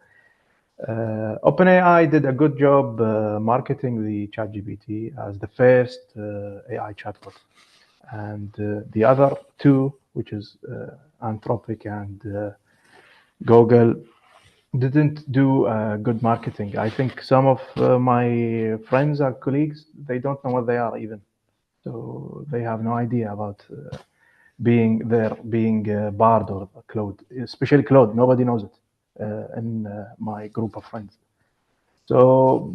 OpenAI did a good job marketing the ChatGPT as the first AI chatbot, and the other two, which is Anthropic and Google, didn't do good marketing. I think some of my friends and colleagues, they don't know what they are even. So they have no idea about being Bard or Claude, especially Claude. Nobody knows it in my group of friends. So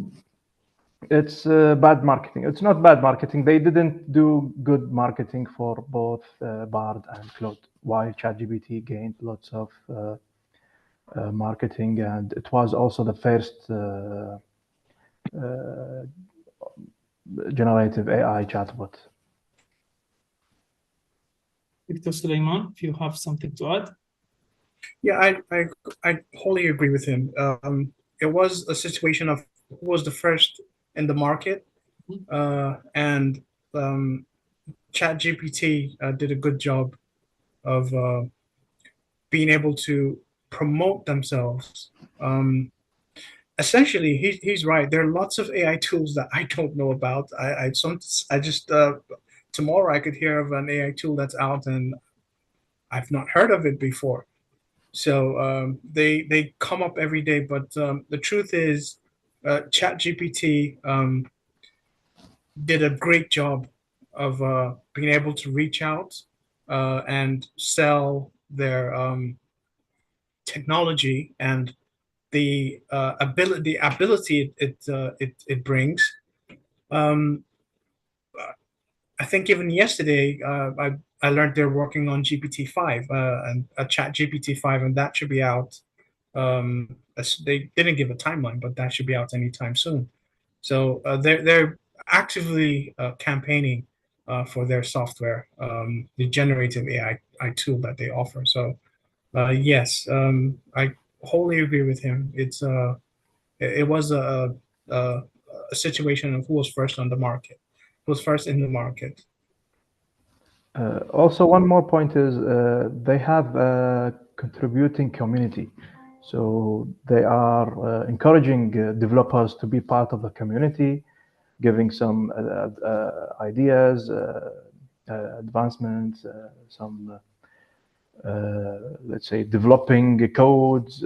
it's bad marketing. It's not bad marketing. They didn't do good marketing for both Bard and Claude, while ChatGPT gained lots of marketing, and it was also the first generative AI chatbot. Dr. Suleiman, if you have something to add. Yeah, I wholly agree with him. It was a situation of who was the first in the market, and ChatGPT did a good job of being able to promote themselves. Essentially, he's right. There are lots of AI tools that I don't know about. I just tomorrow I could hear of an AI tool that's out and I've not heard of it before. So they come up every day, but the truth is, ChatGPT did a great job of being able to reach out and sell their technology and the ability it brings. Um, I think even yesterday, I learned they're working on GPT-5 and a Chat GPT-5, and that should be out. They didn't give a timeline, but that should be out anytime soon. So they're actively campaigning for their software, the generative AI tool that they offer. So yes, I wholly agree with him. It was a situation of who was first on the market, who was first in the market. Also, one more point is they have a contributing community. So they are encouraging developers to be part of the community, giving some ideas, advancements, some, let's say, developing codes,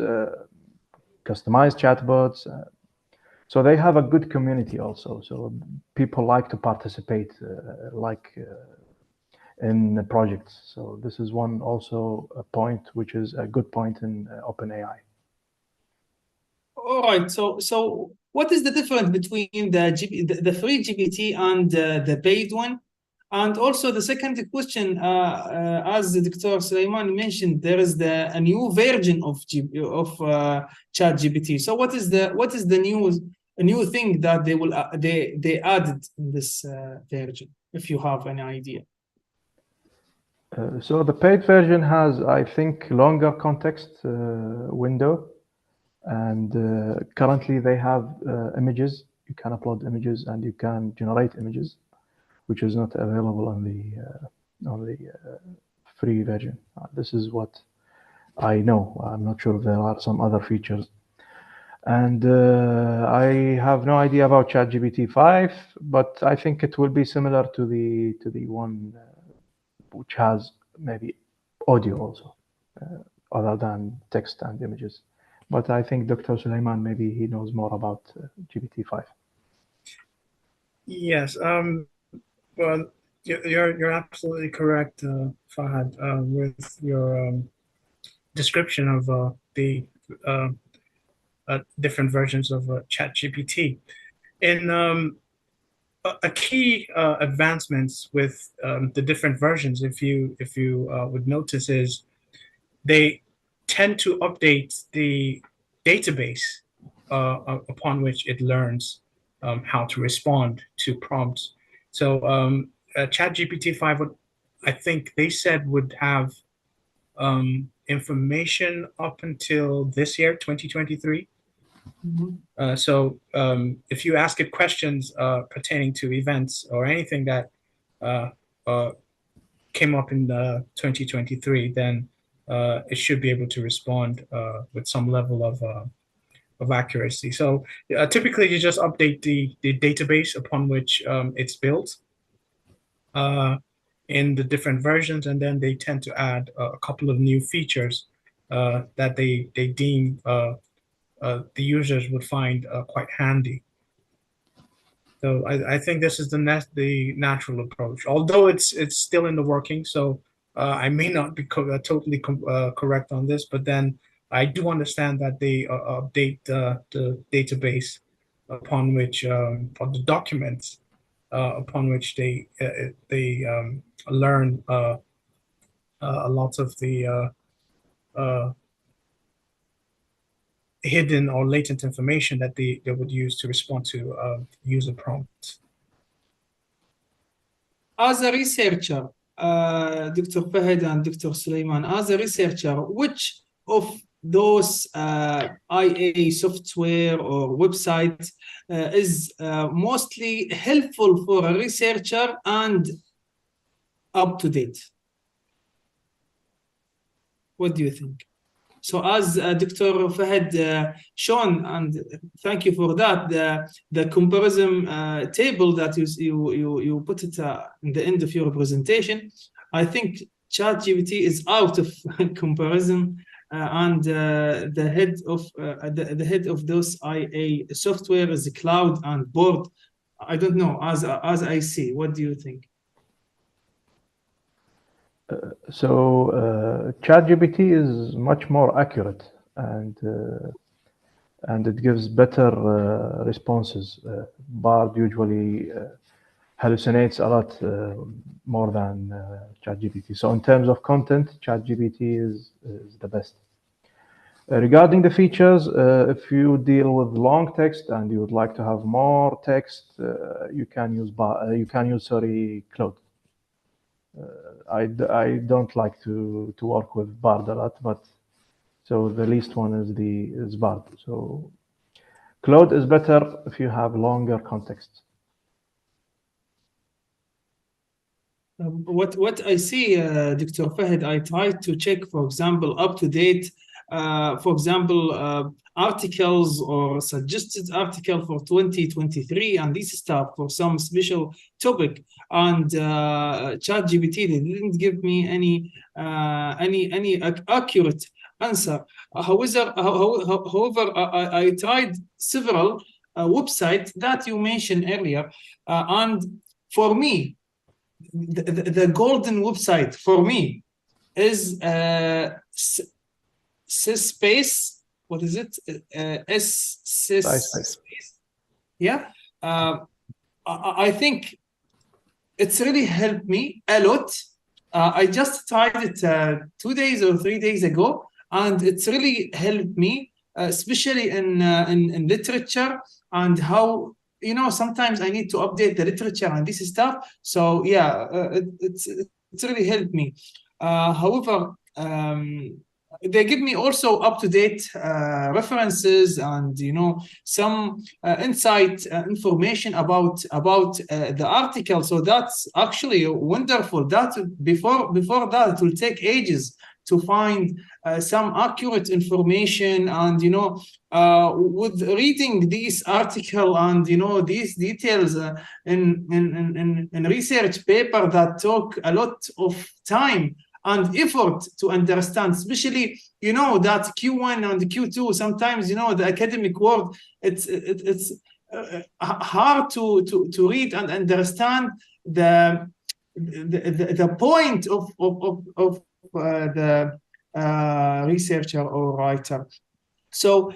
customized chatbots. So they have a good community also. So people like to participate, in the projects. So this is one also a point which is a good point in OpenAI. All right. So what is the difference between the free GPT and the paid one? And also the second question, as Dr. Suleiman mentioned, there is a new version of ChatGPT. So what is the new thing that they added in this version, if you have any idea? So the paid version has, I think, longer context window, and currently they have images. You can upload images and you can generate images, which is not available on the free version. This is what I know. I'm not sure if there are some other features. And I have no idea about ChatGPT 5, but I think it will be similar to the one which has maybe audio also, other than text and images. But I think Dr. Suleiman, maybe he knows more about GPT-5. Yes. Well, you're absolutely correct, Fahad, with your description of the uh, different versions of ChatGPT. In a key advancements with the different versions, if you would notice, is they tend to update the database upon which it learns how to respond to prompts. So ChatGPT 5, I think they said would have information up until this year, 2023. So if you ask it questions pertaining to events or anything that came up in 2023, then it should be able to respond with some level of accuracy. So typically, you just update the database upon which it's built in the different versions, and then they tend to add a couple of new features that they deem the users would find quite handy. So I think this is the natural approach, although it's still in the working. So I may not be totally correct on this, but then I do understand that they update the database upon which, or the documents upon which they learn a lot of the hidden or latent information that they would use to respond to user prompts. As a researcher, Dr. Fahd and Dr. Suleiman, as a researcher, which of those IA software or websites is mostly helpful for a researcher and up to date? What do you think? So as Dr. Fahd shown, and thank you for that, the comparison table that you put it in the end of your presentation, I think ChatGPT is out of comparison, and the head of those IA software is cloud and board. I don't know, as I see. What do you think? So ChatGPT is much more accurate and it gives better responses. Bard usually hallucinates a lot more than ChatGPT. So in terms of content, ChatGPT is the best. Regarding the features, if you deal with long text and you would like to have more text, you can use Claude. I don't like to work with Bard a lot, but so the least one is Bard. So Claude is better if you have longer context. What I see, Dr. Fahd, I tried to check, for example, up to date, for example, articles or suggested article for 2023 and this stuff for some special topic. And ChatGPT, they didn't give me any accurate answer. However, I tried several websites that you mentioned earlier, and for me, the golden website for me is Space. What is it? Space. Yeah. I think it's really helped me a lot. I just tried it 2 days or 3 days ago, and it's really helped me, especially in literature and how, you know, sometimes I need to update the literature and this stuff. So yeah, it's really helped me. However, they give me also up-to-date references and, you know, some insight information about the article. So that's actually wonderful. That before that, it will take ages to find some accurate information. And, you know, with reading this article and, you know, these details in research paper that took a lot of time and effort to understand, especially, you know, that Q1 and Q2, sometimes, you know, the academic world, it's hard to read and understand the point of the researcher or writer. So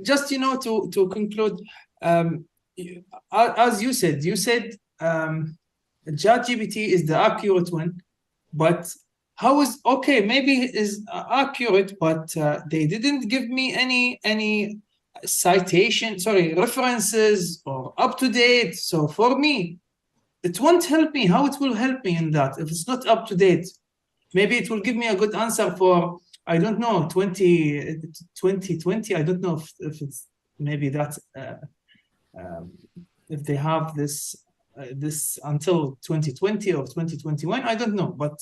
just, you know, to conclude, as you said ChatGPT is the accurate one, but how is, okay, maybe it is accurate, but they didn't give me any citation, references or up to date. So for me, it won't help me. How it will help me in that if it's not up to date? Maybe it will give me a good answer for, I don't know, 2020. I don't know if it's maybe that if they have this until 2020 or 2021, I don't know. But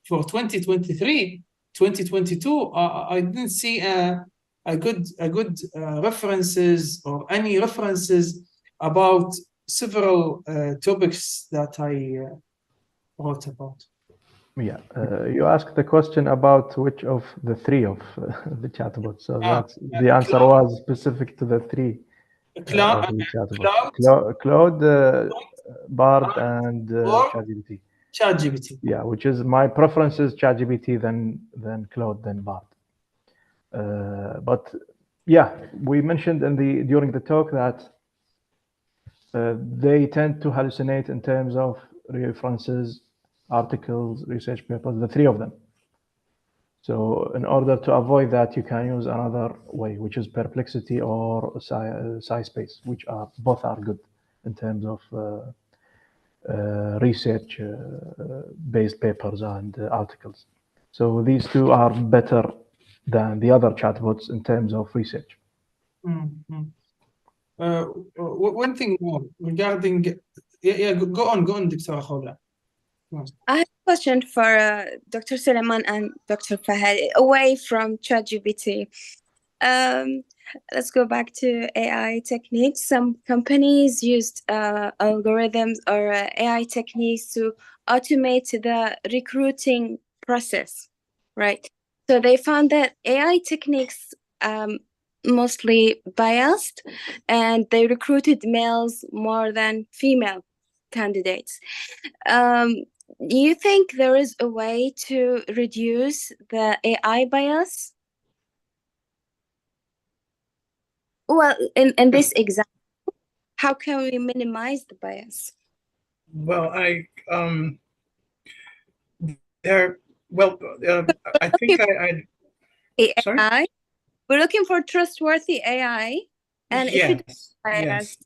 for 2023, 2022, I didn't see a good references or any references about several topics that I wrote about. Yeah, you asked the question about which of the three of the chatbots. So that's the answer was specific to the three of the chatbots. Claude, Bard, and ChatGPT. ChatGPT. Yeah, which is my preference is ChatGPT, then Claude, then Bard. But yeah, we mentioned during the talk that they tend to hallucinate in terms of references, articles, research papers, the three of them. So in order to avoid that, you can use another way, which is Perplexity or SciSpace, which both are good in terms of research based papers and articles. So these two are better than the other chatbots in terms of research. Mhm. One thing more regarding, go on, Dr. Khola. I have a question for Dr. Suleiman and Dr. Fahad, away from ChatGPT. Let's go back to AI techniques. Some companies used algorithms or AI techniques to automate the recruiting process, right? So they found that AI techniques mostly biased, and they recruited males more than female candidates. Do you think there is a way to reduce the AI bias? Well, in this example, how can we minimize the bias? Well, there. Well, I think sorry. AI. We're looking for trustworthy AI, and if it's Yes, yes,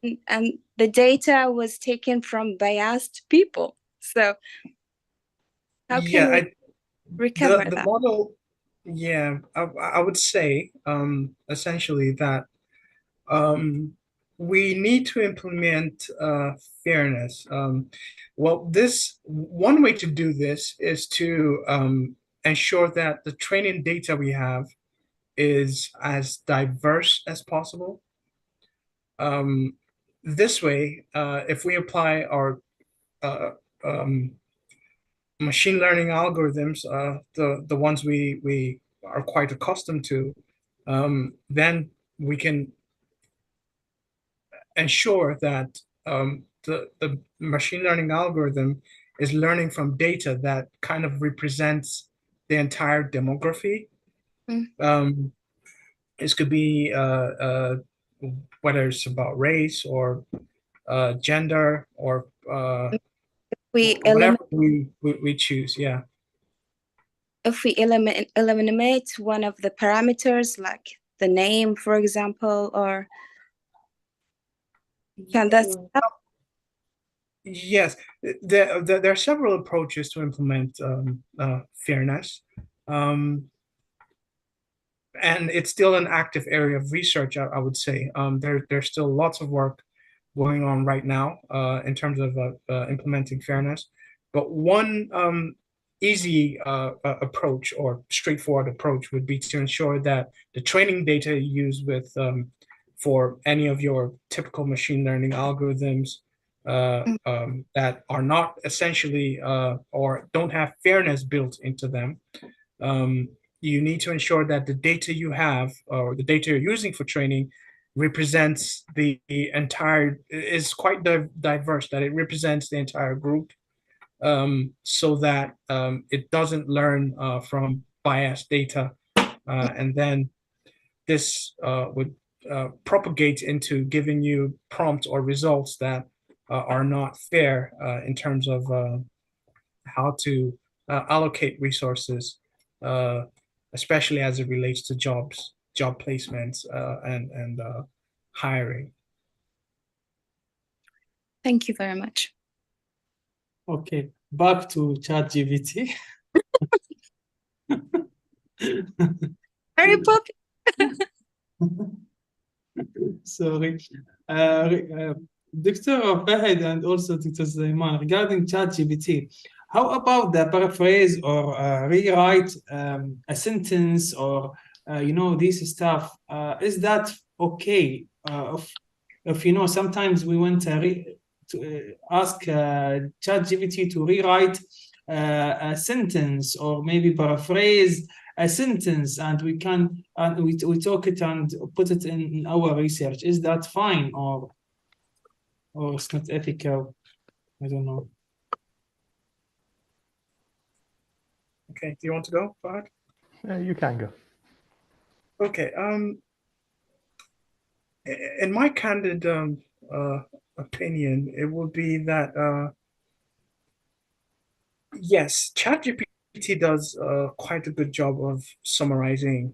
biased, and the data was taken from biased people, so how yeah. can we recover The that? model. Yeah, I would say essentially that we need to implement fairness. Well, this one way to do this is to ensure that the training data we have is as diverse as possible. This way, if we apply our uh, um, machine learning algorithms, the ones we are quite accustomed to, then we can ensure that the machine learning algorithm is learning from data that kind of represents the entire demography. Mm. This could be whether it's about race or gender or We whatever eliminate we choose. Yeah. if we eliminate one of the parameters, like the name, for example, or can that help? Yes, there are several approaches to implement fairness. Um, and it's still an active area of research, I would say. There's still lots of work going on right now in terms of implementing fairness. But one easy approach or straightforward approach would be to ensure that the training data you use with for any of your typical machine learning algorithms that are not essentially or don't have fairness built into them. You need to ensure that the data you have or the data you're using for training represents the entire, is quite diverse, that it represents the entire group, so that it doesn't learn from biased data. And then this would propagate into giving you prompts or results that are not fair in terms of how to allocate resources, uh, especially as it relates to job placements, and hiring. Thank you very much. Okay, back to ChatGPT. Very popular. Sorry. Dr. Fahid and also Dr. Sulaiman, regarding ChatGPT, how about the paraphrase or rewrite a sentence or this stuff? Is that okay? If sometimes we want to ask ChatGPT to rewrite a sentence or maybe paraphrase a sentence, and we talk it and put it in our research. Is that fine or it's not ethical? I don't know. Okay, do you want to go, Fahad? You can go. Okay. In my candid opinion, it would be that yes, ChatGPT does quite a good job of summarizing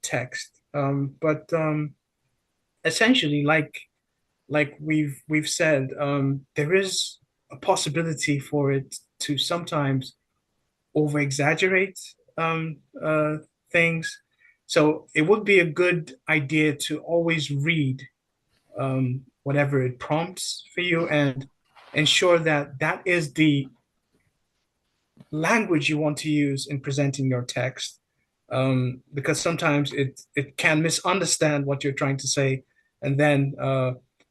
text, but essentially, like we've said, there is a possibility for it to sometimes over exaggerate things. So it would be a good idea to always read whatever it prompts for you and ensure that that is the language you want to use in presenting your text, because sometimes it can misunderstand what you're trying to say and then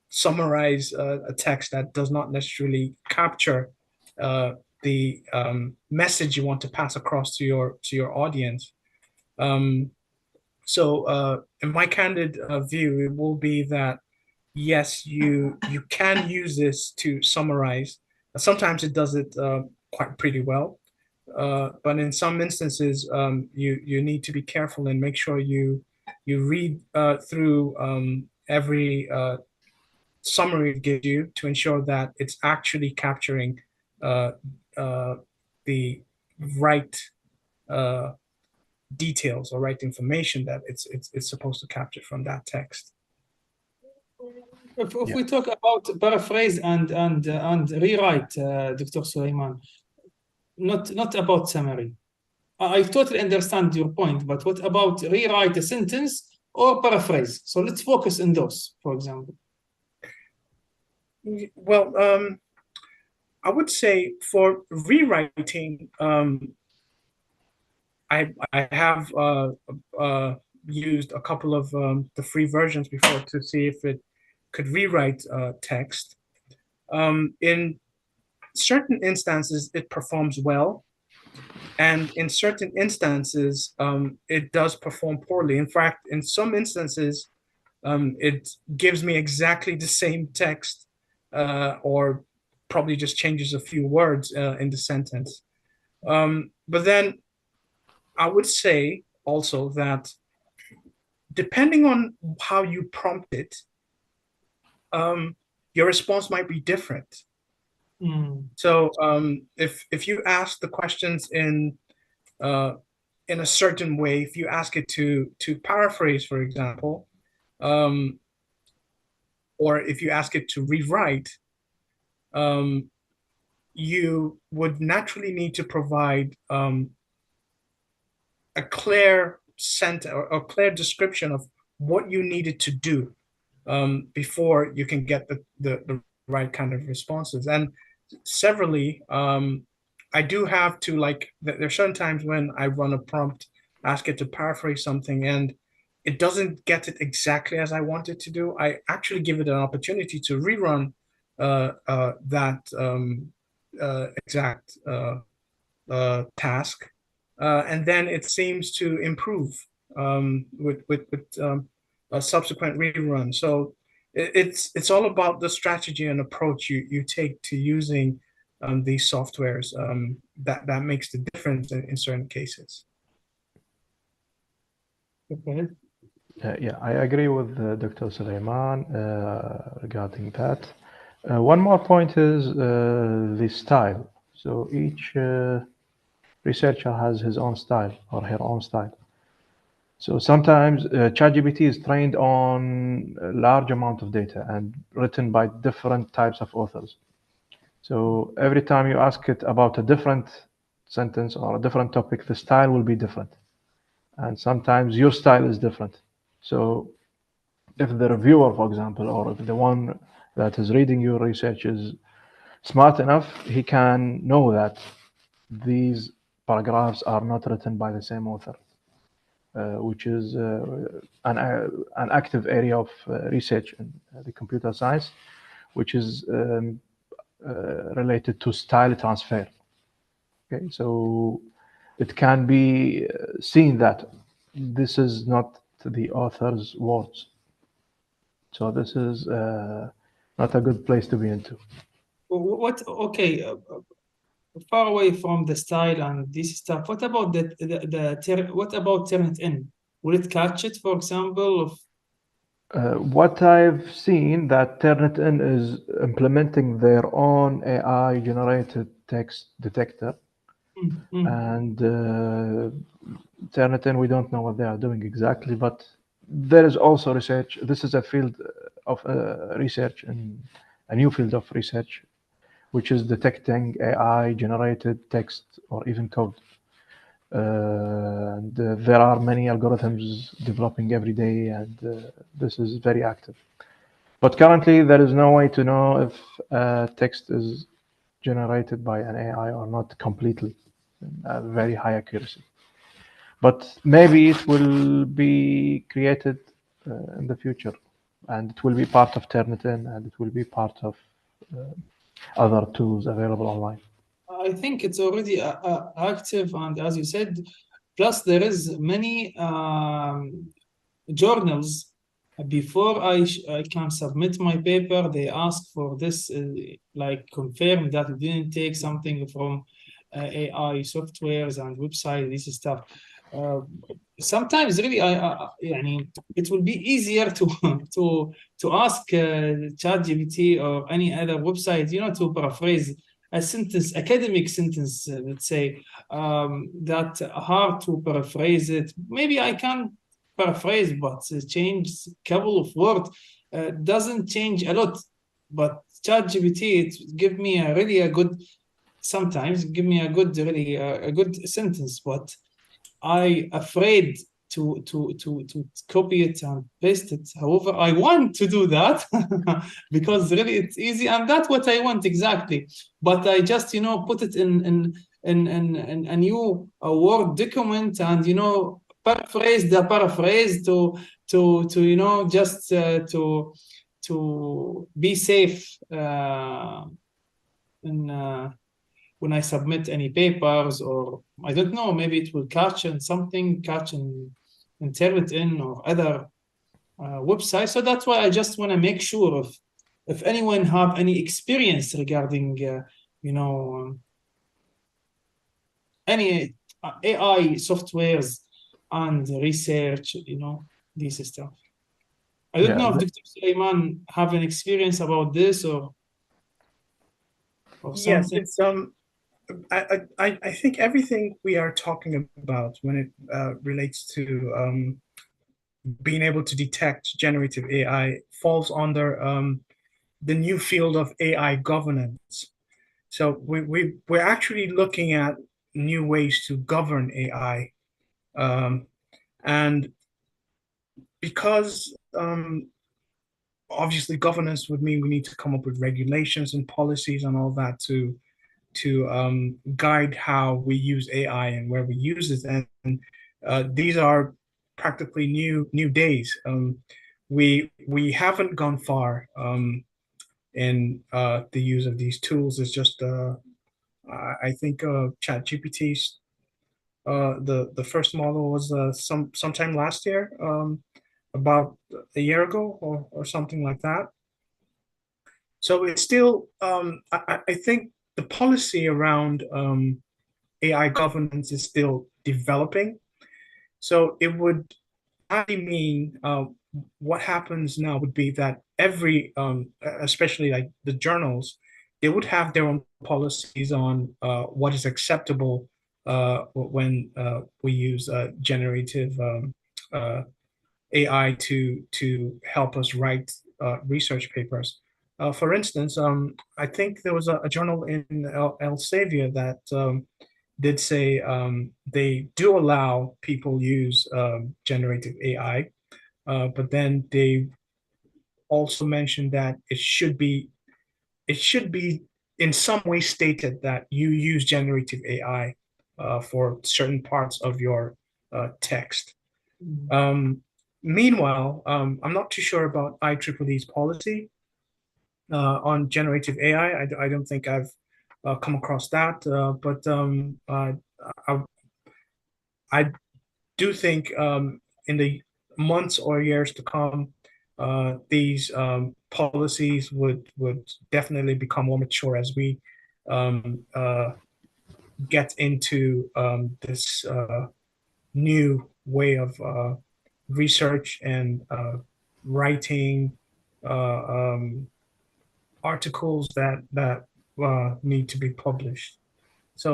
summarize a text that does not necessarily capture the message you want to pass across to your audience. So in my candid view, it will be that yes, you can use this to summarize. Sometimes it does it quite pretty well, but in some instances, you need to be careful and make sure you read through every summary it gives you to ensure that it's actually capturing uh, uh, the right uh, details or right information that it's supposed to capture from that text. If we talk about paraphrase and rewrite, Dr. Suleiman, not about summary. I totally understand your point, but what about rewrite a sentence or paraphrase? So let's focus on those, for example. Well, I would say for rewriting, I have used a couple of the free versions before to see if it could rewrite text. In certain instances, it performs well, and in certain instances, it does perform poorly. In fact, in some instances, it gives me exactly the same text, or probably just changes a few words in the sentence. But then I would say also that depending on how you prompt it, your response might be different. So if you ask the questions in a certain way, if you ask it to paraphrase, for example, or if you ask it to rewrite, you would naturally need to provide a clear or a clear description of what you needed to do before you can get the right kind of responses. And severally, I do have to, like, there are certain times when I run a prompt, ask it to paraphrase something, and it doesn't get it exactly as I want it to do. I actually give it an opportunity to rerun that exact task, and then it seems to improve with a subsequent rerun. So it's all about the strategy and approach you take to using these softwares that makes the difference in certain cases. Okay. Yeah, I agree with Dr. Suleiman regarding that. One more point is the style. So each researcher has his own style or her own style. So sometimes ChatGPT is trained on a large amount of data and written by different types of authors. So every time you ask it about a different sentence or a different topic, the style will be different. And sometimes your style is different. So if the reviewer, for example, or if the one that is reading your research is smart enough, he can know that these paragraphs are not written by the same author, which is an active area of research in the computer science, which is related to style transfer. Okay, so it can be seen that this is not the author's words. So this is not a good place to be into. What? Okay. Far away from the style and this stuff. What about what about Turnitin? Will it catch it, for example? What I've seen that Turnitin is implementing their own AI generated text detector, and Turnitin, we don't know what they are doing exactly, but there is also research. This is a field of research, and a new field of research, which is detecting AI generated text or even code. And there are many algorithms developing every day, and this is very active. But currently, there is no way to know if text is generated by an AI or not completely, very high accuracy. But maybe it will be created in the future, and it will be part of Turnitin, and it will be part of other tools available online. I think it's already active, and as you said, plus there is many journals. Before I can submit my paper, they ask for this, like confirm that it didn't take something from AI softwares and websites, this stuff. Sometimes really, يعني, it will be easier to to ask ChatGPT or any other website, to paraphrase a sentence, academic sentence, let's say, that hard to paraphrase it. Maybe I can paraphrase, but change a couple of words doesn't change a lot. But ChatGPT, it give me a good, sometimes give me a good, really a good sentence, but I afraid to copy it and paste it. However, I want to do that because really it's easy, and that's what I want exactly. But I just put it in a new Word document, and paraphrase the paraphrase to just to be safe in when I submit any papers, or I don't know, maybe it will catch in something, catch in Turnitin or other websites. So that's why I just want to make sure if anyone have any experience regarding, any AI softwares and research, this stuff. I don't know if Dr. Suleiman have an experience about this or Yes, something. it's I think everything we are talking about when it relates to being able to detect generative AI falls under the new field of AI governance. So we're actually looking at new ways to govern AI, and because obviously governance would mean we need to come up with regulations and policies and all that to guide how we use AI and where we use it. And these are practically new days. We haven't gone far in the use of these tools. It's just I think ChatGPT's the first model was sometime last year, about a year ago or something like that. So it's still I think the policy around AI governance is still developing. So it would actually mean what happens now would be that every, especially like the journals, they would have their own policies on what is acceptable when we use generative AI to help us write research papers. For instance, I think there was a journal in Elsevier that did say they do allow people use generative AI, but then they also mentioned that it should be in some way stated that you use generative AI for certain parts of your text. Meanwhile, I'm not too sure about IEEE's policy on generative AI. I don't think I've come across that, but I do think in the months or years to come, these policies would definitely become more mature as we get into this new way of research and writing articles that need to be published. So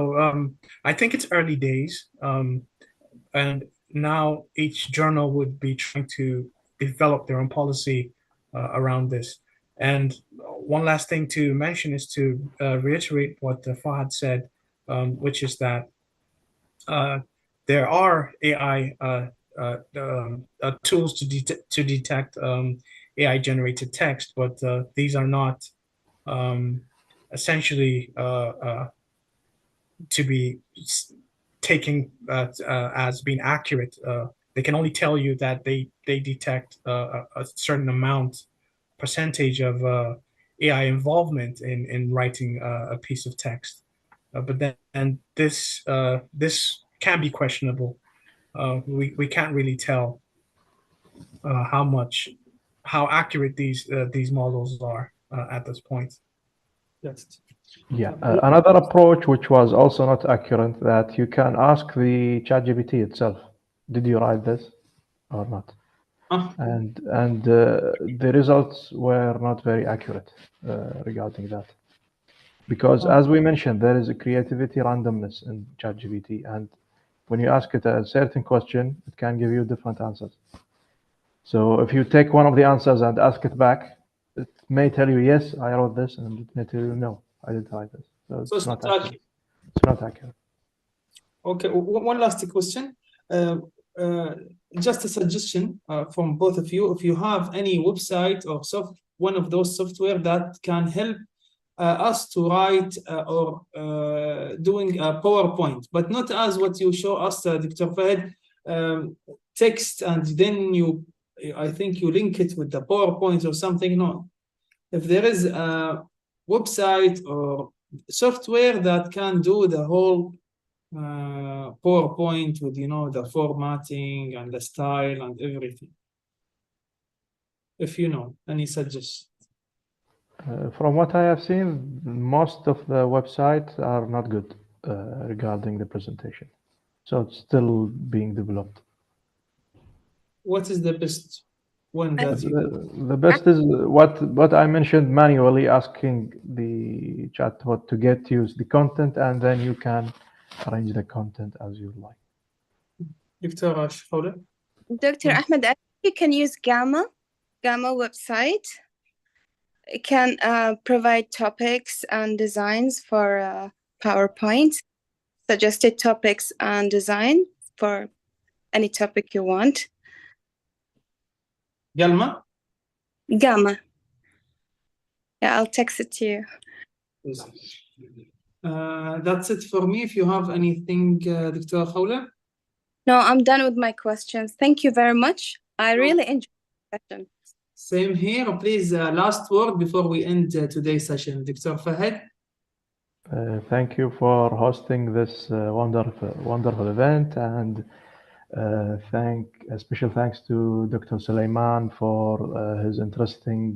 I think it's early days, and now each journal would be trying to develop their own policy around this. And one last thing to mention is to reiterate what Fahad said, which is that there are AI tools to detect AI generated text, but these are not essentially to be taken as being accurate. They can only tell you that they detect a certain amount percentage of AI involvement in writing a piece of text. But then this can be questionable. We can't really tell how accurate these models are at this point. Yes. Yeah, another approach which was also not accurate, that you can ask the ChatGPT itself, did you write this or not? And the results were not very accurate regarding that. Because as we mentioned, there is a creativity randomness in ChatGPT, and when you ask it a certain question, it can give you different answers. So if you take one of the answers and ask it back, it may tell you, yes, I wrote this, and it may tell you, no, I didn't write this. So it's not accurate. It's not accurate. Okay, one last question. Just a suggestion from both of you. If you have any website or one of those software that can help us to write or doing a PowerPoint, but not as what you show us, Dr. Fahd, text, and then I think you link it with the PowerPoint or something. No, if there is a website or software that can do the whole PowerPoint with the formatting and the style and everything. If you know any suggestions. From what I have seen, most of the websites are not good regarding the presentation. So it's still being developed. What is the best one that you do? The best is what I mentioned, manually asking the chatbot to get you the content, and then you can arrange the content as you like. Dr. Ashfawla? Dr. Ahmed, I think you can use Gamma website. It can provide topics and designs for PowerPoint, suggested topics and design for any topic you want. Gamma? Gamma. Yeah, I'll text it to you. That's it for me. If you have anything, Dr. Khawla? No, I'm done with my questions. Thank you very much. I really enjoyed the session. Same here. Please, last word before we end today's session. Dr. Fahd? Thank you for hosting this wonderful event, and a special thanks to Dr. Sulaiman for his interesting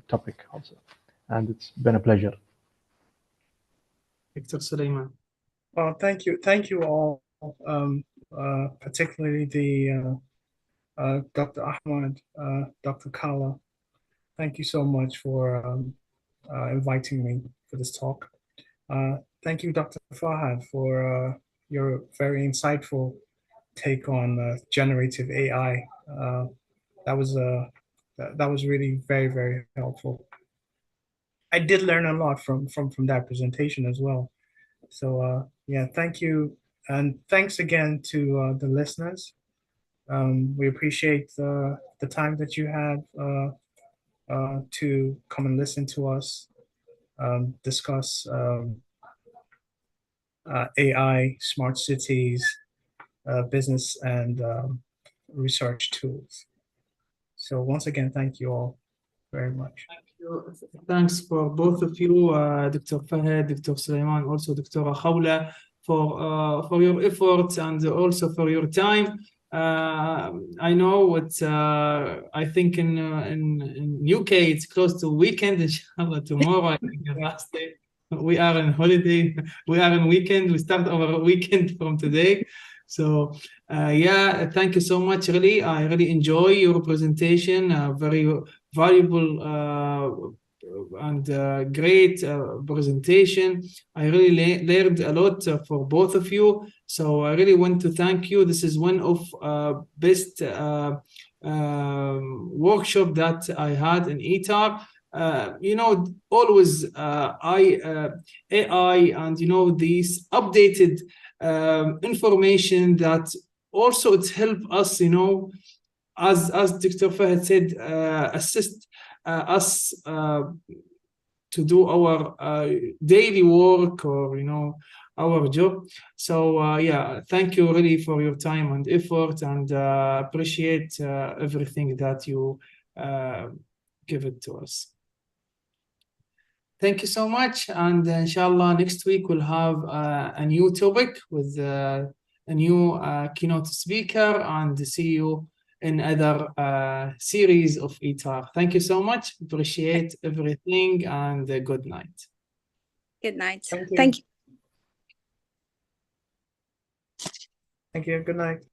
topic also. And it's been a pleasure. Dr. Sulaiman. Well, thank you all, particularly Dr. Ahmed, Dr. Kala. Thank you so much for inviting me for this talk. Thank you, Dr. Fahad, for your very insightful take on generative AI. That was really very, very helpful. I did learn a lot from that presentation as well. So yeah, thank you, and thanks again to the listeners. We appreciate the time that you had to come and listen to us discuss AI, smart cities, business, and research tools. So once again, thank you all very much. Thank you. Thanks for both of you, Dr. Fahd, Dr. Sulaiman, also Dr. Khawla, for your efforts and also for your time. I know I think in UK it's close to weekend. Inshallah, tomorrow I think the last day. We are in holiday. We are in weekend. We start our weekend from today. So yeah, thank you so much. Really, I really enjoy your presentation. Very valuable and great presentation. I really learned a lot for both of you. So I really want to thank you. This is one of best workshop that I had in ITAR. You know, always AI and, you know, these updated information that also it's help us, you know, as Dr. Fahad said, assist us to do our daily work, or, you know, our job. So yeah, thank you really for your time and effort, and appreciate everything that you give it to us. Thank you so much, and inshallah next week we'll have a new topic with a new keynote speaker, and see you in other series of ITAR. Thank you so much. Appreciate everything, and good night. Good night. Thank you. Thank you. Thank you. Good night.